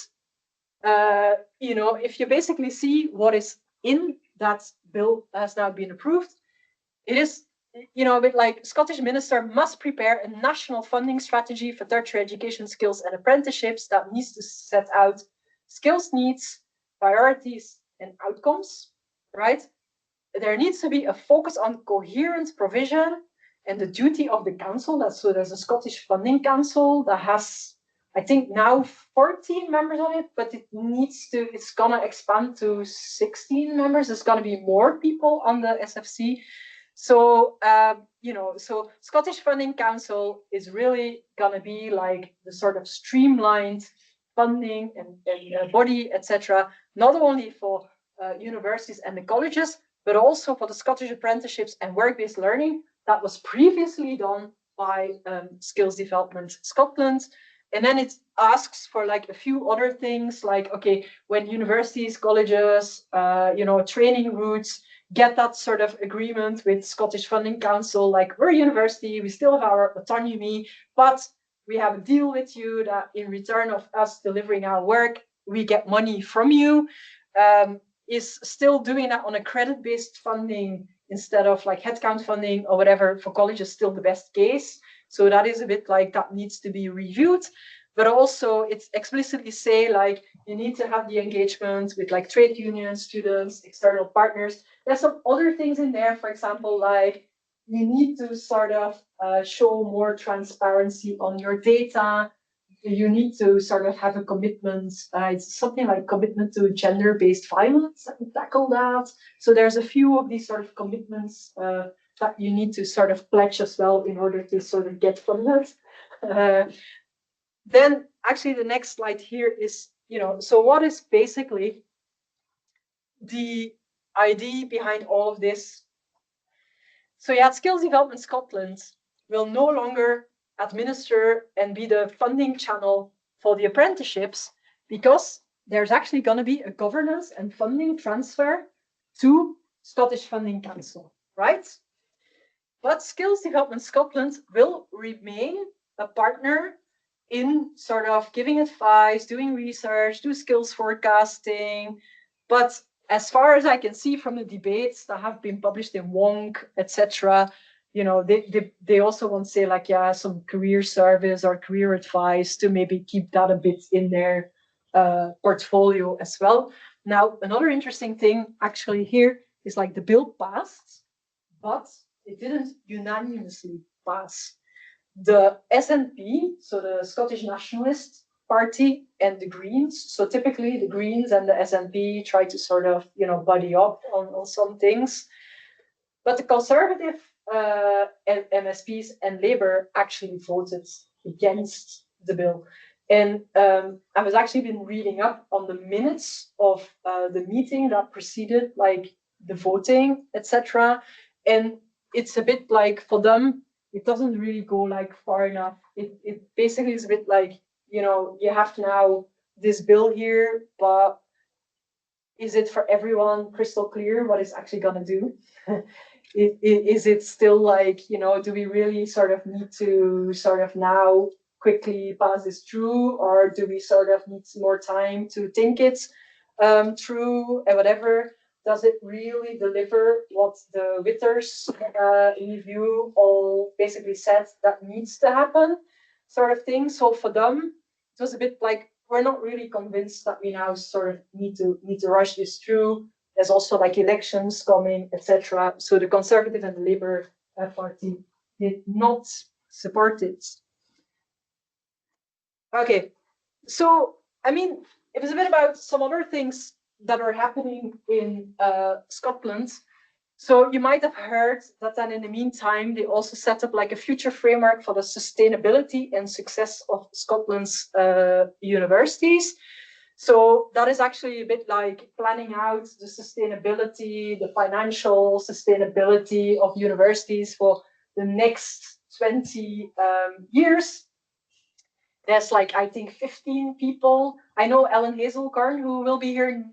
you know, if you basically see what is in that bill that has now been approved, it is, you know, a bit like Scottish minister must prepare a national funding strategy for tertiary education skills and apprenticeships that needs to set out skills needs, priorities, and outcomes, right? There needs to be a focus on coherent provision and the duty of the council. So there's a Scottish Funding Council that has, I think now 14 members on it, but it's gonna expand to 16 members. There's gonna be more people on the SFC. So, you know, so Scottish Funding Council is really gonna be like the sort of streamlined funding and body, etc., not only for universities and the colleges, but also for the Scottish apprenticeships and work-based learning that was previously done by Skills Development Scotland. And then it asks for like a few other things, like, okay, when universities, colleges, you know, training routes get that sort of agreement with Scottish Funding Council, like, we're a university, we still have our autonomy, but we have a deal with you that in return of us delivering our work, we get money from you. Is still doing that on a credit-based funding instead of like headcount funding or whatever for colleges still the best case. So that is a bit like that needs to be reviewed, but also it's explicitly say like you need to have the engagement with like trade unions, students, external partners. There's some other things in there, for example, like you need to sort of show more transparency on your data. You need to sort of have a commitment. It's something like commitment to gender-based violence and tackle that. So there's a few of these sort of commitments that you need to sort of pledge as well in order to sort of get from that. Then actually the next slide here is, you know, so what is basically the idea behind all of this? So yeah, Skills Development Scotland will no longer administer and be the funding channel for the apprenticeships because there's actually going to be a governance and funding transfer to Scottish Funding Council, right? But Skills Development Scotland will remain a partner in sort of giving advice, doing research, do skills forecasting. But as far as I can see from the debates that have been published in Wonk, etc., you know, they also want to say like, yeah, some career service or career advice to maybe keep that a bit in their portfolio as well. Now, another interesting thing actually here is like the bill passed, but it didn't unanimously pass. The SNP, so the Scottish Nationalist Party, and the Greens. So typically the Greens and the SNP try to sort of, you know, buddy up on some things. But the Conservative MSPs and Labour actually voted against the bill. And I was actually been reading up on the minutes of the meeting that preceded like the voting, etc. And it's a bit like for them, it doesn't really go like far enough. It basically is a bit like, you know, you have now this bill here, but is it for everyone crystal clear what it's actually going to do? Is it still like, you know, do we really sort of need to sort of now quickly pass this through, or do we sort of need some more time to think it through and whatever? Does it really deliver what the Witters review all basically said that needs to happen, sort of thing? So for them, it was a bit like, we're not really convinced that we now sort of need to rush this through. There's also like elections coming, etc. So the Conservative and the Labour Party did not support it. Okay, so I mean, it was a bit about some other things that are happening in Scotland. So you might have heard that then in the meantime, they also set up like a future framework for the sustainability and success of Scotland's universities. So that is actually a bit like planning out the sustainability, the financial sustainability of universities for the next 20 years. There's like, I think, 15 people. I know Ellen Hazelgarn, who will be here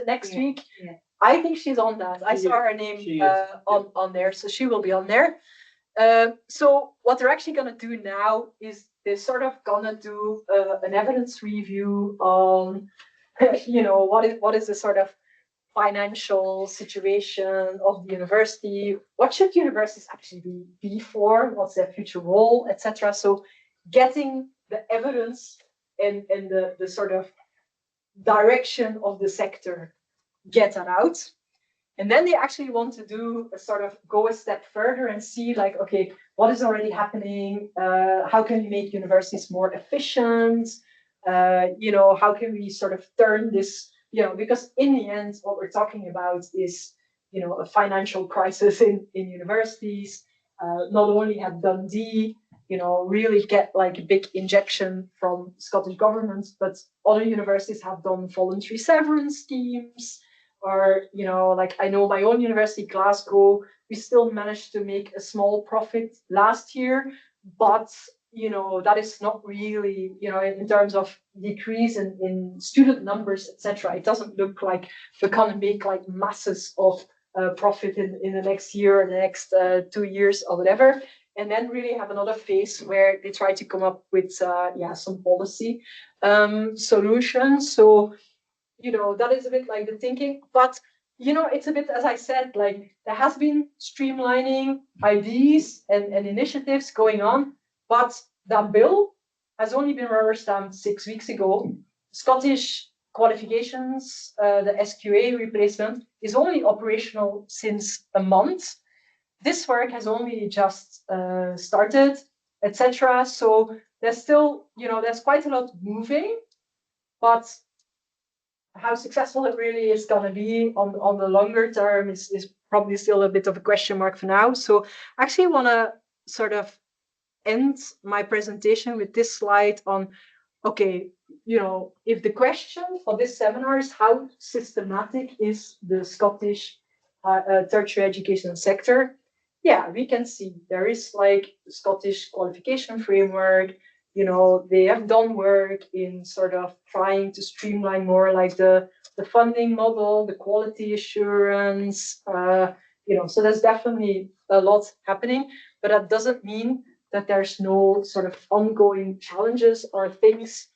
next week. Yeah. I think she's on that. I saw her name on there, so she will be on there. So what they're actually going to do now is they're sort of going to do an evidence review on, what is the sort of financial situation of the university? What should universities actually be for? What's their future role, etc. So getting the evidence and the sort of direction of the sector, get that out. And then they actually want to do a sort of go a step further and see like, okay, what is already happening? How can we make universities more efficient? How can we sort of turn this, because in the end, what we're talking about is, a financial crisis in universities. Not only had Dundee, really get like a big injection from Scottish government, but other universities have done voluntary severance schemes. Or, like I know my own university, Glasgow, we still managed to make a small profit last year, but, that is not really, in terms of decrease in student numbers, etc. It doesn't look like we're going to make like masses of profit in the next year or the next 2 years or whatever. And then really have another phase where they try to come up with, some policy solutions. So, that is a bit like the thinking, but, it's a bit, as I said, like there has been streamlining ideas and initiatives going on, but that bill has only been rubber stamped 6 weeks ago. Scottish qualifications, the SQA replacement is only operational since a month. This work has only just started, etc. So there's still, there's quite a lot moving, but how successful it really is going to be on the longer term is probably still a bit of a question mark for now. So I actually want to sort of end my presentation with this slide on, okay, if the question for this seminar is how systematic is the Scottish tertiary education sector, we can see there is like the Scottish qualification framework. They have done work in sort of trying to streamline more like the funding model, the quality assurance, so there's definitely a lot happening, but that doesn't mean that there's no sort of ongoing challenges or things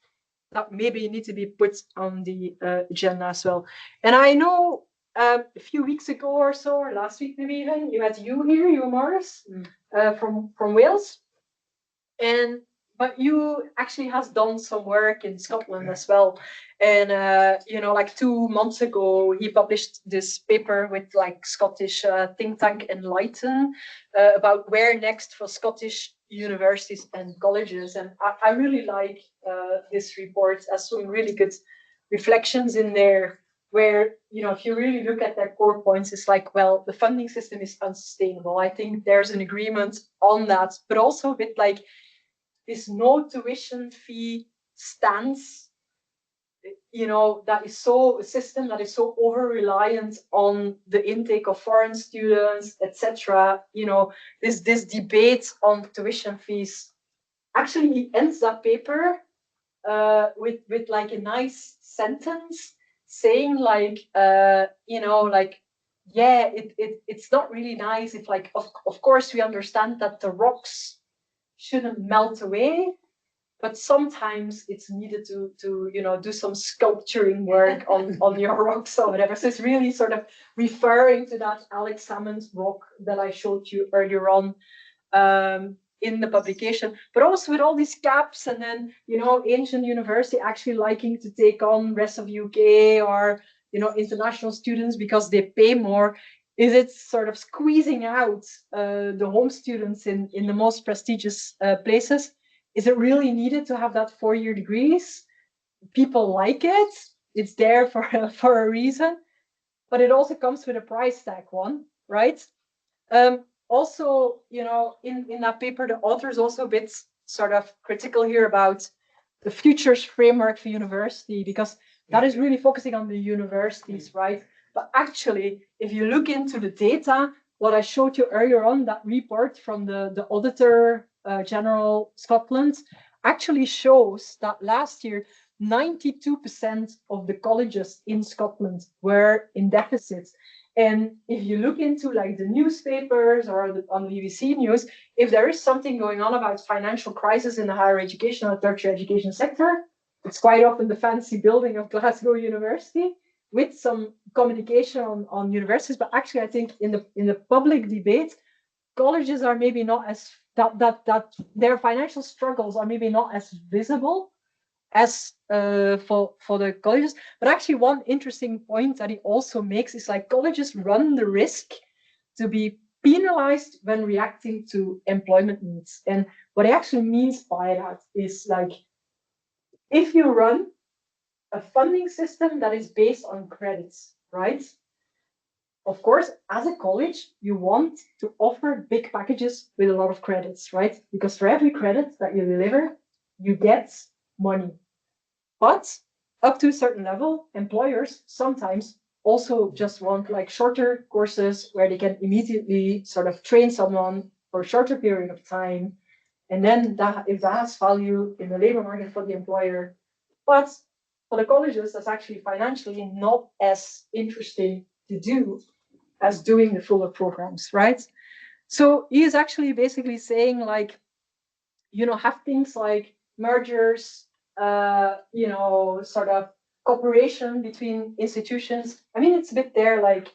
that maybe need to be put on the agenda as well. And I know a few weeks ago or so, or last week maybe even, you had you Morris, from Wales. But you actually has done some work in Scotland as well. And, like 2 months ago, he published this paper with like Scottish think tank Enlighten about where next for Scottish universities and colleges. And I really like this report, as some really good reflections in there where, if you really look at their core points, it's like, well, the funding system is unsustainable. I think there's an agreement on that, but also a bit like, this no tuition fee stance, that is so a system that is so over reliant on the intake of foreign students, etc. This debate on tuition fees. Actually, he ends that paper with like a nice sentence saying like, it's not really nice if like, of course we understand that the rocks shouldn't melt away, but sometimes it's needed to do some sculpturing work on your rocks or whatever. So it's really sort of referring to that Alex Salmond's rock that I showed you earlier on in the publication, but also with all these gaps, and then ancient university actually liking to take on rest of UK or international students because they pay more. Is it sort of squeezing out the home students in the most prestigious places? Is it really needed to have that 4-year degrees? People like it. It's there for a reason. But it also comes with a price tag one. right? Also, you know, in that paper, the author is also a bit sort of critical here about the futures framework for university, because that is really focusing on the universities, right? But actually, if you look into the data, what I showed you earlier on, that report from the Auditor General Scotland actually shows that last year, 92% of the colleges in Scotland were in deficit. And if you look into like the newspapers or on BBC News, if there is something going on about financial crisis in the higher education or tertiary education sector, it's quite often the fancy building of Glasgow University with some communication on universities. But actually, I think in the public debate, colleges are maybe not as that their financial struggles are maybe not as visible as for the colleges. But actually, one interesting point that he also makes is like colleges run the risk to be penalized when reacting to employment needs. And what he actually means by that is like, if you run a funding system that is based on credits, right? Of course, as a college, you want to offer big packages with a lot of credits, right? Because for every credit that you deliver, you get money. But up to a certain level, employers sometimes also just want like shorter courses where they can immediately sort of train someone for a shorter period of time. And then that, if that has value in the labor market for the employer, but for the colleges, that's actually financially not as interesting to do as doing the fuller programs, right? So he is actually basically saying like, you know, have things like mergers, you know, sort of cooperation between institutions. I mean, it's a bit there like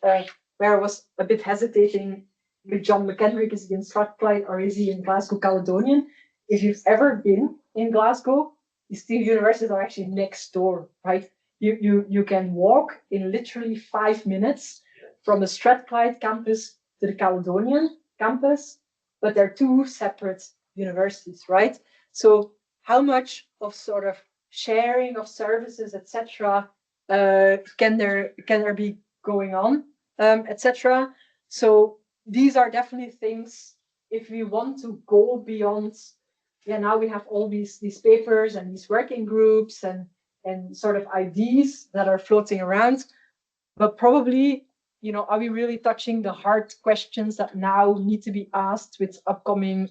where I was a bit hesitating with John McKendrick, is he in Strathclyde or is he in Glasgow Caledonian? If you've ever been in Glasgow, these two universities are actually next door, right? You can walk in literally 5 minutes from the Strathclyde campus to the Caledonian campus, but they're two separate universities, right? So how much of sort of sharing of services, etc., can there be going on, etc.? So these are definitely things, if we want to go beyond, yeah, now we have all these papers and these working groups and sort of ideas that are floating around, but probably, you know, are we really touching the hard questions that now need to be asked with upcoming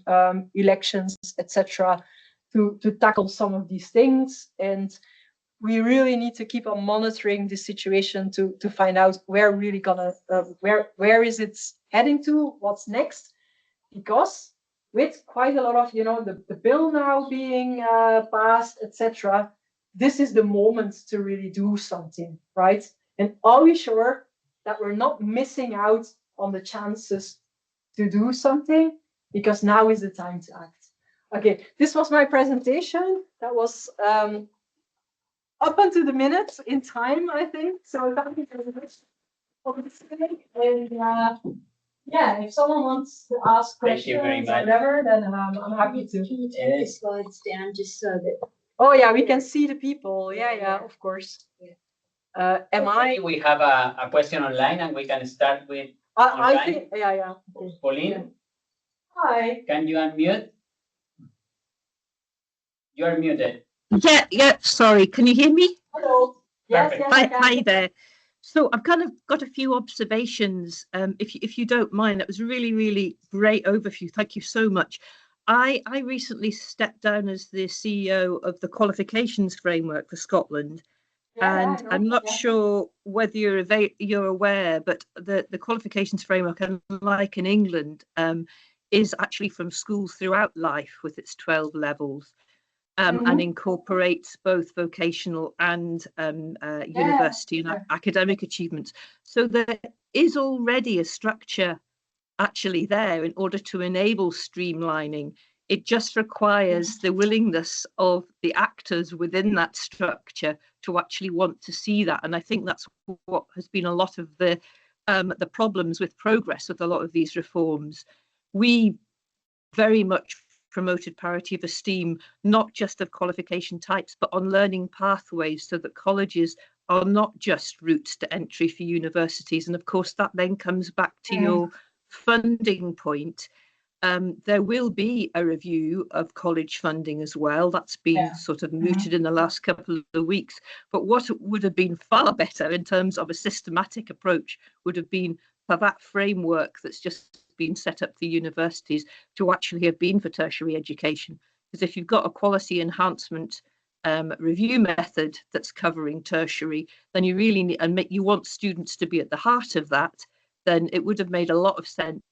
elections, etc., to tackle some of these things? And we really need to keep on monitoring the situation to find out where really gonna where is it heading to, what's next, because with quite a lot of, you know, the bill now being passed, etc., this is the moment to really do something, right? And are we sure that we're not missing out on the chances to do something? Because now is the time to act. Okay, this was my presentation. That was up until the minute in time, I think. So thank you very much for listening. And yeah, if someone wants to ask questions or whatever, then I'm happy to. Can you take the slides down just so that? Oh yeah, we can see the people. Yeah, of course. We have a question online, and we can start with I think, yeah. Okay. Pauline. Yeah. Hi. Can you unmute? You are muted. Yeah, sorry. Can you hear me? Hello. Yes, Perfect. yes, I can. Hi there. So I've kind of got a few observations. If you don't mind, that was a really, really great overview. Thank you so much. I recently stepped down as the CEO of the qualifications framework for Scotland. Yeah, And I'm not sure whether you're aware, but the qualifications framework, unlike in England, is actually from schools throughout life with its 12 levels. And incorporates both vocational and university and academic achievements. So there is already a structure actually there in order to enable streamlining. It just requires the willingness of the actors within that structure to actually want to see that. And I think that's what has been a lot of the problems with progress with a lot of these reforms. We very much promoted parity of esteem, not just of qualification types, but on learning pathways, so that colleges are not just routes to entry for universities. And of course, that then comes back to your funding point. There will be a review of college funding as well. That's been sort of mooted in the last couple of weeks. But what would have been far better in terms of a systematic approach would have been for that framework that's just been set up for universities to actually have been for tertiary education. Because if you've got a quality enhancement review method that's covering tertiary, then you really need, and you want students to be at the heart of that, then it would have made a lot of sense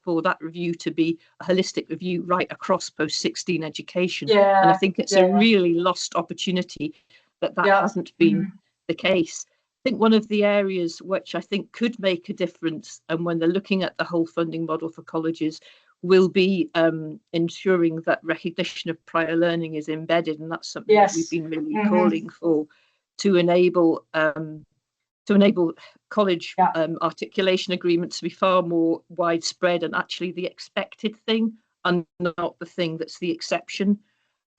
for that review to be a holistic review right across post-16 education. And I think it's a really lost opportunity that hasn't been the case. I think one of the areas which I think could make a difference, and when they're looking at the whole funding model for colleges, will be ensuring that recognition of prior learning is embedded, and that's something that we've been really calling for, to enable college articulation agreements to be far more widespread and actually the expected thing and not the thing that's the exception.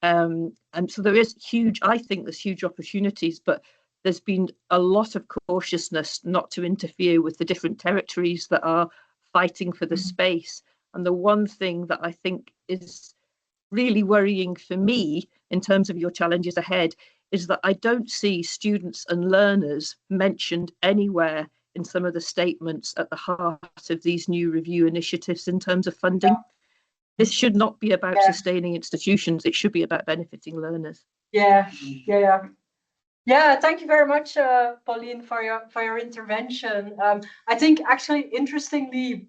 And so I think there's huge opportunities, but there's been a lot of cautiousness not to interfere with the different territories that are fighting for the space. And the one thing that I think is really worrying for me in terms of your challenges ahead is that I don't see students and learners mentioned anywhere in some of the statements at the heart of these new review initiatives in terms of funding. This should not be about sustaining institutions. It should be about benefiting learners. Thank you very much, Pauline, for your intervention. I think actually, interestingly,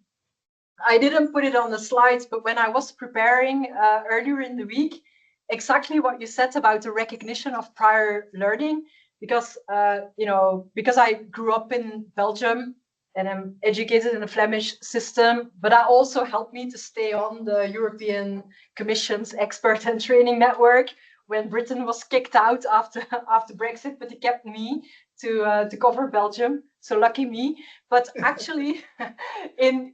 I didn't put it on the slides, but when I was preparing earlier in the week, exactly what you said about the recognition of prior learning, because because I grew up in Belgium and I'm educated in the Flemish system, but that also helped me to stay on the European Commission's expert and training network when Britain was kicked out after Brexit, but it kept me to cover Belgium. So lucky me. But actually, in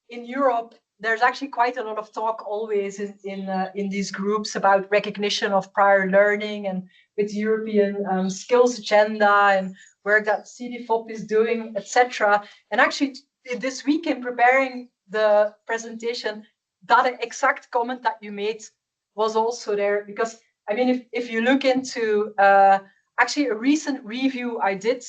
Europe, there's actually quite a lot of talk always in these groups about recognition of prior learning, and with European skills agenda and work that CDFOP is doing, etc. And actually, this week in preparing the presentation, that exact comment that you made was also there, because I mean, if you look into actually a recent review I did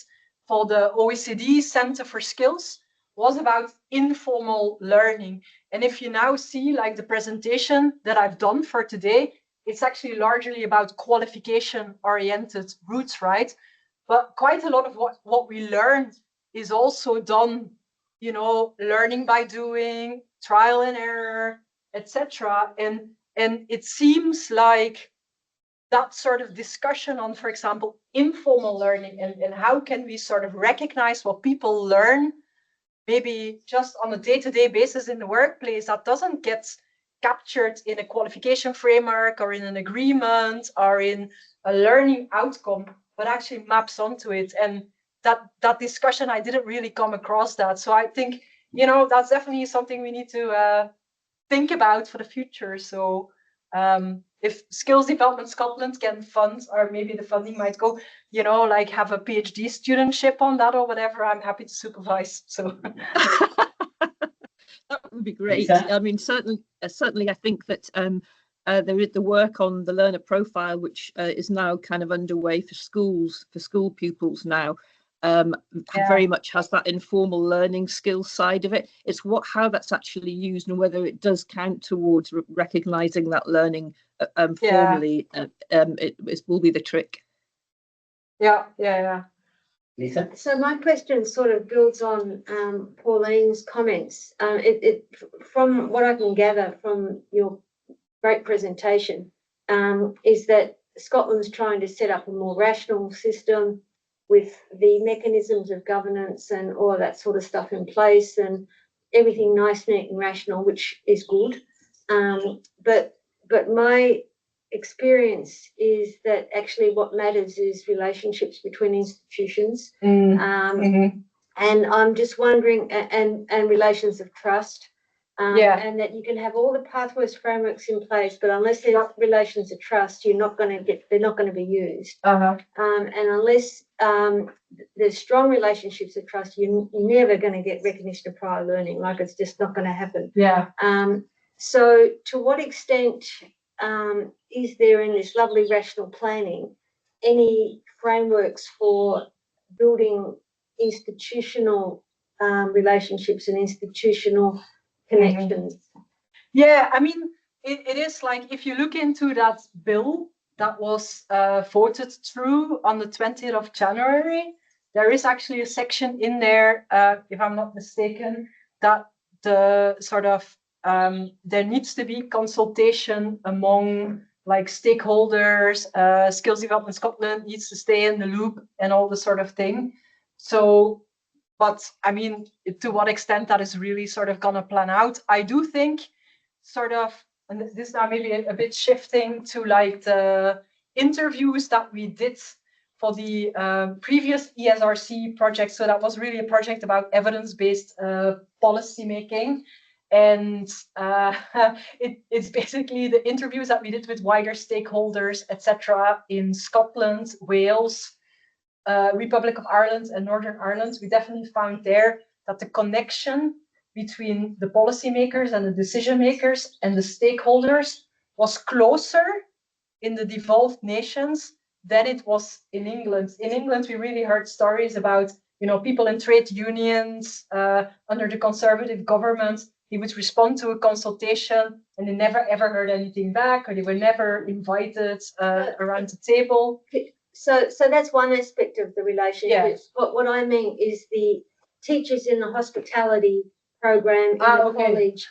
for the OECD Center for Skills was about informal learning. And if you now see like the presentation that I've done for today, it's actually largely about qualification oriented routes, right? But quite a lot of what we learn is also done, learning by doing, trial and error, etc. And it seems like that sort of discussion on, for example, informal learning and how can we sort of recognize what people learn, maybe just on a day-to-day basis in the workplace, that doesn't get captured in a qualification framework or in an agreement or in a learning outcome, but actually maps onto it. And that discussion, I didn't really come across that. So I think, that's definitely something we need to think about for the future. So if Skills Development Scotland can fund, or maybe the funding might go, like have a PhD studentship on that or whatever, I'm happy to supervise. So that would be great. I mean, certainly, I think that there is the work on the learner profile, which is now kind of underway for schools, for school pupils now. Very much has that informal learning skills side of it. It's how that's actually used and whether it does count towards recognizing that learning formally. It will be the trick. Yeah. Lisa? So my question sort of builds on Pauline's comments. From what I can gather from your great presentation, is that Scotland's trying to set up a more rational system with the mechanisms of governance and all of that sort of stuff in place, and everything nice, neat and rational, which is good. But my experience is that actually what matters is relationships between institutions. And I'm just wondering, and relations of trust. And that you can have all the pathways frameworks in place, but unless there are relations of trust, they're not going to be used. And unless there's strong relationships of trust, you're never going to get recognition of prior learning. Like, it's just not going to happen. So to what extent is there in this lovely rational planning any frameworks for building institutional relationships and institutional connections? Yeah, I mean, it is like, if you look into that bill that was voted through on the 20th of January, there is actually a section in there, if I'm not mistaken, that the sort of there needs to be consultation among like stakeholders, Skills Development Scotland needs to stay in the loop and all this sort of thing. So, but I mean, to what extent that is really sort of gonna plan out, I do think sort of, and this now maybe a bit shifting to like the interviews that we did for the previous ESRC project. So that was really a project about evidence-based policy making. And it's basically the interviews that we did with wider stakeholders, etc., in Scotland, Wales, Republic of Ireland, and Northern Ireland. We definitely found there that the connection between the policymakers and the decision makers and the stakeholders was closer in the devolved nations than it was in England. In England, we really heard stories about, you know, people in trade unions under the Conservative government. They would respond to a consultation and they never ever heard anything back, or they were never invited around the table. So that's one aspect of the relationships. But what I mean is the teachers in the hospitality program in the college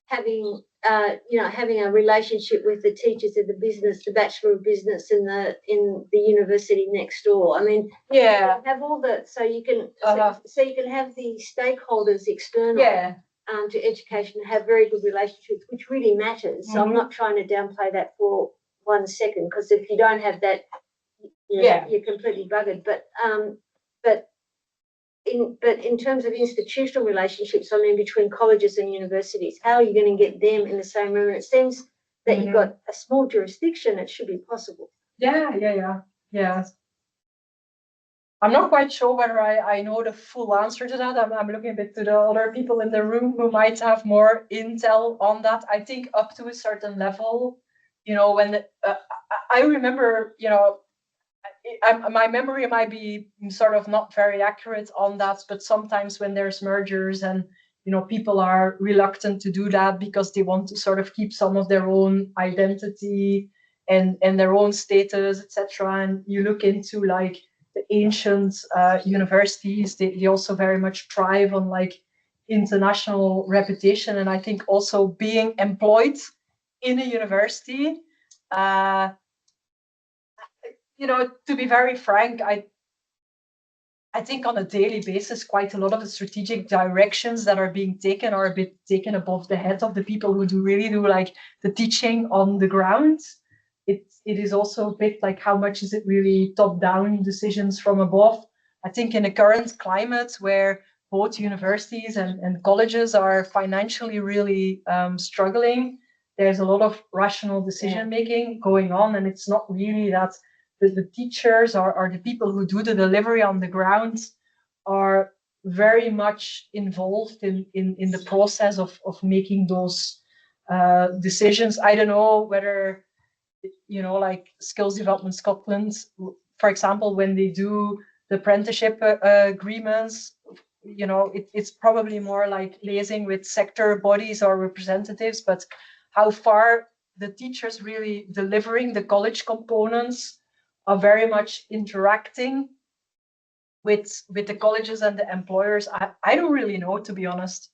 having having a relationship with the teachers of the business, the Bachelor of Business in the university next door. I mean, you have all the, so you can so you can have the stakeholders external to education, have very good relationships, which really matters. So I'm not trying to downplay that for 1 second, because if you don't have that, you're completely buggered. But in terms of institutional relationships, I mean, between colleges and universities, how are you going to get them in the same room? And it seems that you've got a small jurisdiction, it should be possible. Yeah. I'm not quite sure whether I know the full answer to that. I'm looking a bit to the other people in the room who might have more intel on that. I think up to a certain level, you know, when I remember, you know, my memory might be sort of not very accurate on that, but sometimes when there's mergers and, you know, people are reluctant to do that because they want to sort of keep some of their own identity and their own status, etc. And you look into like the ancient universities, they also very much thrive on like international reputation. And I think also being employed in a university, you know, to be very frank, I think on a daily basis, quite a lot of the strategic directions that are being taken are a bit taken above the head of the people who really do like the teaching on the ground. It is also a bit like, how much is it really top-down decisions from above? I think in the current climate where both universities and colleges are financially really struggling, there's a lot of rational decision-making going on, and it's not really that the teachers or the people who do the delivery on the ground are very much involved in the process of making those decisions. I don't know whether, you know, like Skills Development Scotland, for example, when they do the apprenticeship agreements, you know, it's probably more like liaising with sector bodies or representatives, but how far the teachers really delivering the college components are very much interacting with the colleges and the employers. I don't really know, to be honest.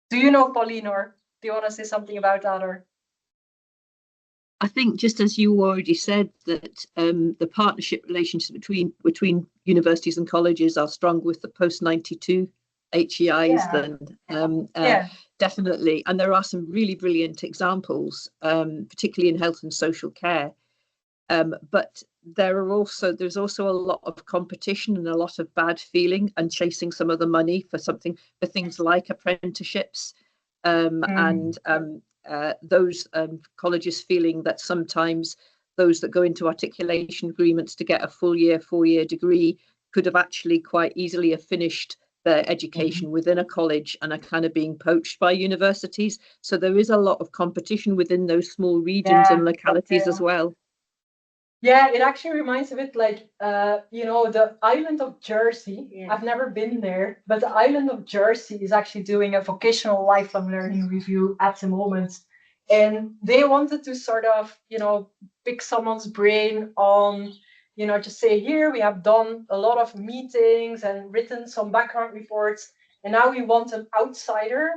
Do you know, Pauline, or do you want to say something about that? Or I think, just as you already said, that the partnership relationship between universities and colleges are strong with the post-92 HEIs then, definitely. And there are some really brilliant examples, particularly in health and social care. But there's also a lot of competition and a lot of bad feeling and chasing some of the money for things like apprenticeships. and those colleges feeling that sometimes those that go into articulation agreements to get a full year, 4-year degree could have actually quite easily have finished their education within a college and are kind of being poached by universities. So there is a lot of competition within those small regions and localities as well. Yeah, it actually reminds a bit like, the island of Jersey. Yeah. I've never been there, but the island of Jersey is actually doing a vocational lifelong learning review at the moment. And they wanted to sort of, pick someone's brain on, just say, here we have done a lot of meetings and written some background reports. And now we want an outsider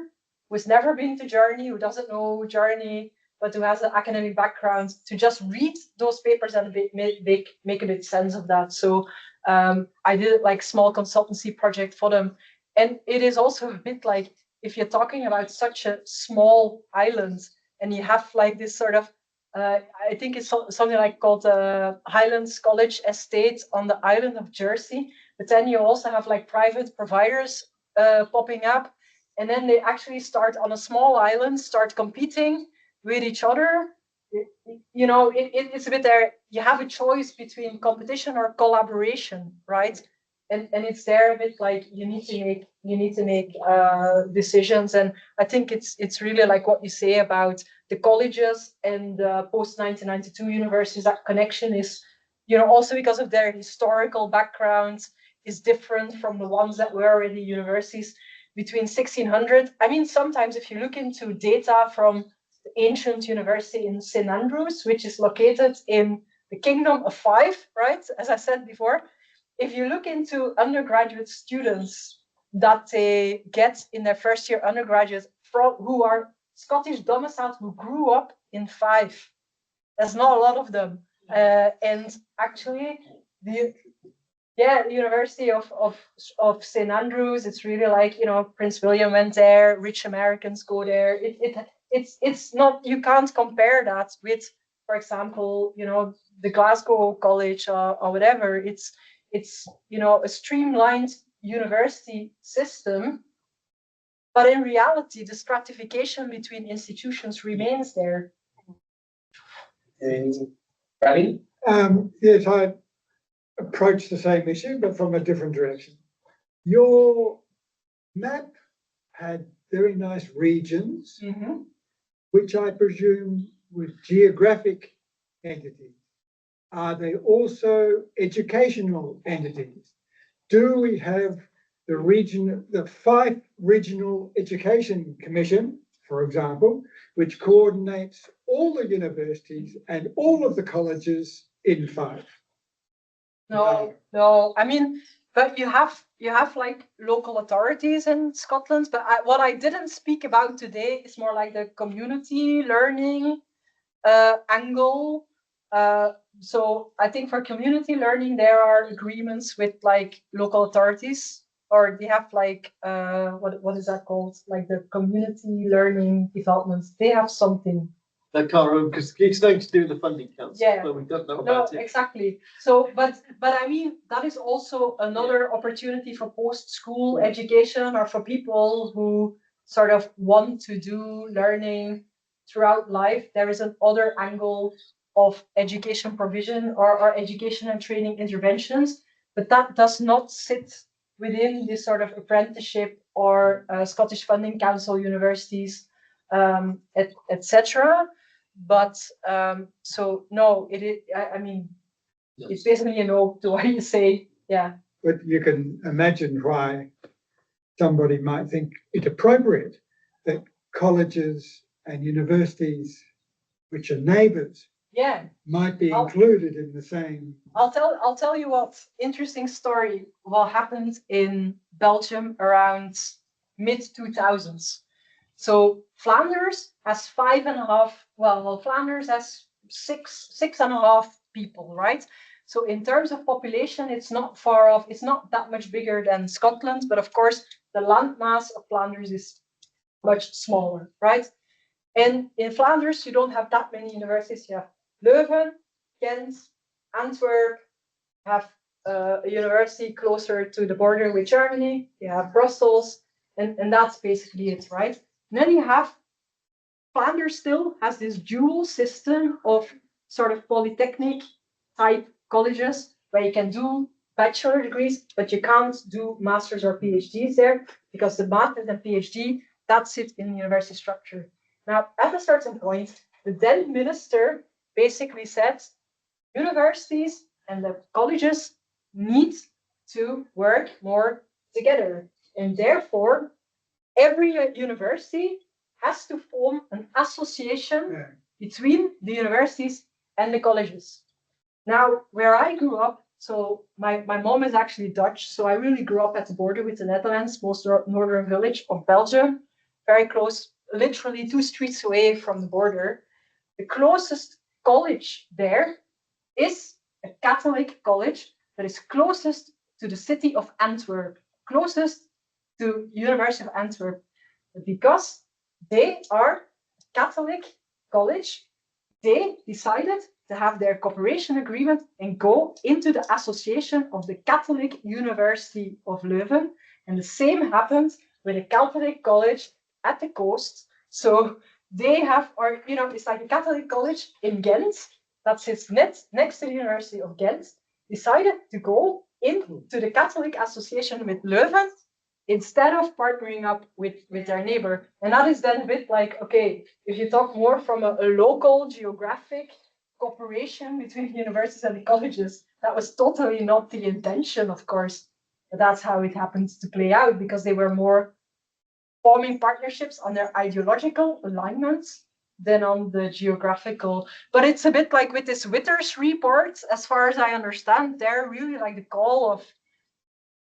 who's never been to Journey, who doesn't know Journey, but who has an academic background to just read those papers and make a bit sense of that. So I did like small consultancy project for them. And it is also a bit like, if you're talking about such a small island and you have like this sort of, I think it's something like called Highlands College Estate on the island of Jersey. But then you also have like private providers popping up. And then they actually start on a small island, start competing with each other. It's a bit there. You have a choice between competition or collaboration, right? And it's there a bit like you need to make decisions. And I think it's really like what you say about the colleges and the post 1992 universities. That connection is, also because of their historical backgrounds, is different from the ones that were already universities between 1600. I mean, sometimes if you look into data from ancient university in St. Andrews, which is located in the Kingdom of Five, right? As I said before, if you look into undergraduate students that they get in their first year undergraduate who are Scottish domiciled, who grew up in Five, there's not a lot of them. And actually, the University of St. Andrews, it's really like, Prince William went there, rich Americans go there. It's not, you can't compare that with, for example, the Glasgow College or whatever. It's a streamlined university system, but in reality, the stratification between institutions remains there. Ravi? Yes, I approach the same issue, but from a different direction. Your map had very nice regions, which I presume were geographic entities. Are they also educational entities? Do we have the Fife Regional Education Commission, for example, which coordinates all the universities and all of the colleges in Fife? No. I mean, but you have like local authorities in Scotland. But what I didn't speak about today is more like the community learning angle. So I think for community learning, there are agreements with like local authorities, or they have like what is that called? Like the community learning developments. They have something. I can't remember because it's going to do the funding council, but we don't know about it. Exactly. So, but I mean, that is also another opportunity for post-school education, or for people who sort of want to do learning throughout life. There is another angle of education provision or education and training interventions, but that does not sit within this sort of apprenticeship or Scottish Funding Council universities, etc. But so no, it is. I mean, it's basically a no to what you say. Yeah. But you can imagine why somebody might think it appropriate that colleges and universities, which are neighbours, might be included in the same. I'll tell you what interesting story. What happened in Belgium around mid-2000s. So Flanders has 5.5. Well, Flanders has 6.5 people, right? So in terms of population, it's not far off. It's not that much bigger than Scotland, but of course, the landmass of Flanders is much smaller, right? And in Flanders, you don't have that many universities. You have Leuven, Ghent, Antwerp. You have a university closer to the border with Germany. You have Brussels, and that's basically it, right? And then you have Flanders still has this dual system of sort of polytechnic type colleges where you can do bachelor degrees, but you can't do masters or PhDs there because the masters and PhD, that sits in the university structure. Now, at a certain point, the then minister basically said universities and the colleges need to work more together. And therefore, every university has to form an association between the universities and the colleges. Now, where I grew up, so my mom is actually Dutch, so I really grew up at the border with the Netherlands, most northern village of Belgium, very close, literally 2 streets away from the border. The closest college there is a Catholic college that is closest to the city of Antwerp, closest to University of Antwerp, because they are a Catholic college. They decided to have their cooperation agreement and go into the association of the Catholic University of Leuven. And the same happened with a Catholic college at the coast. So they have, or it's like a Catholic college in Ghent that sits next to the University of Ghent, decided to go into the Catholic Association with Leuven instead of partnering up with their neighbor. And that is then a bit like, okay, if you talk more from a local geographic cooperation between universities and the colleges, that was totally not the intention, of course. But that's how it happens to play out, because they were more forming partnerships on their ideological alignments than on the geographical. But it's a bit like with this Witters report, as far as I understand, they're really like the call of,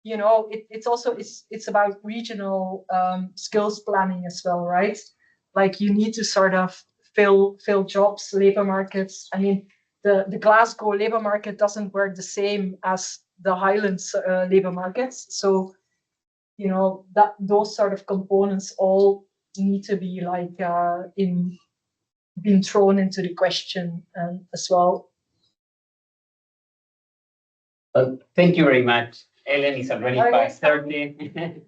it's about regional skills planning as well, right? Like you need to sort of fill jobs, labor markets. I mean, the Glasgow labor market doesn't work the same as the Highlands labor markets. So, that those sort of components all need to be like being thrown into the question as well. Thank you very much, Ellen. It's already 5:30.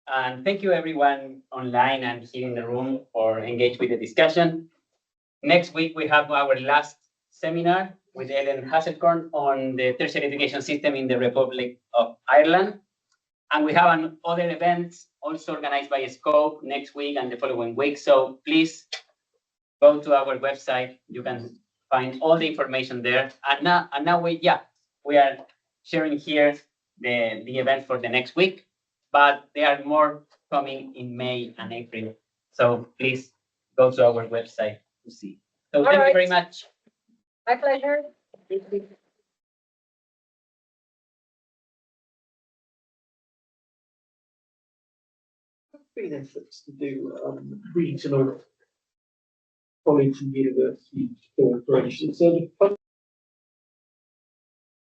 And thank you everyone online and here in the room for engaging with the discussion. Next week, we have our last seminar with Ellen Hasselkorn on the tertiary education system in the Republic of Ireland. And we have other events also organized by SKOPE next week and the following week. So please go to our website. You can find all the information there. And now we are sharing here the event for the next week, but there are more coming in May and April. So please go to our website to see. So thank you very much. My pleasure. Been efforts to do regional college and university cooperation. So the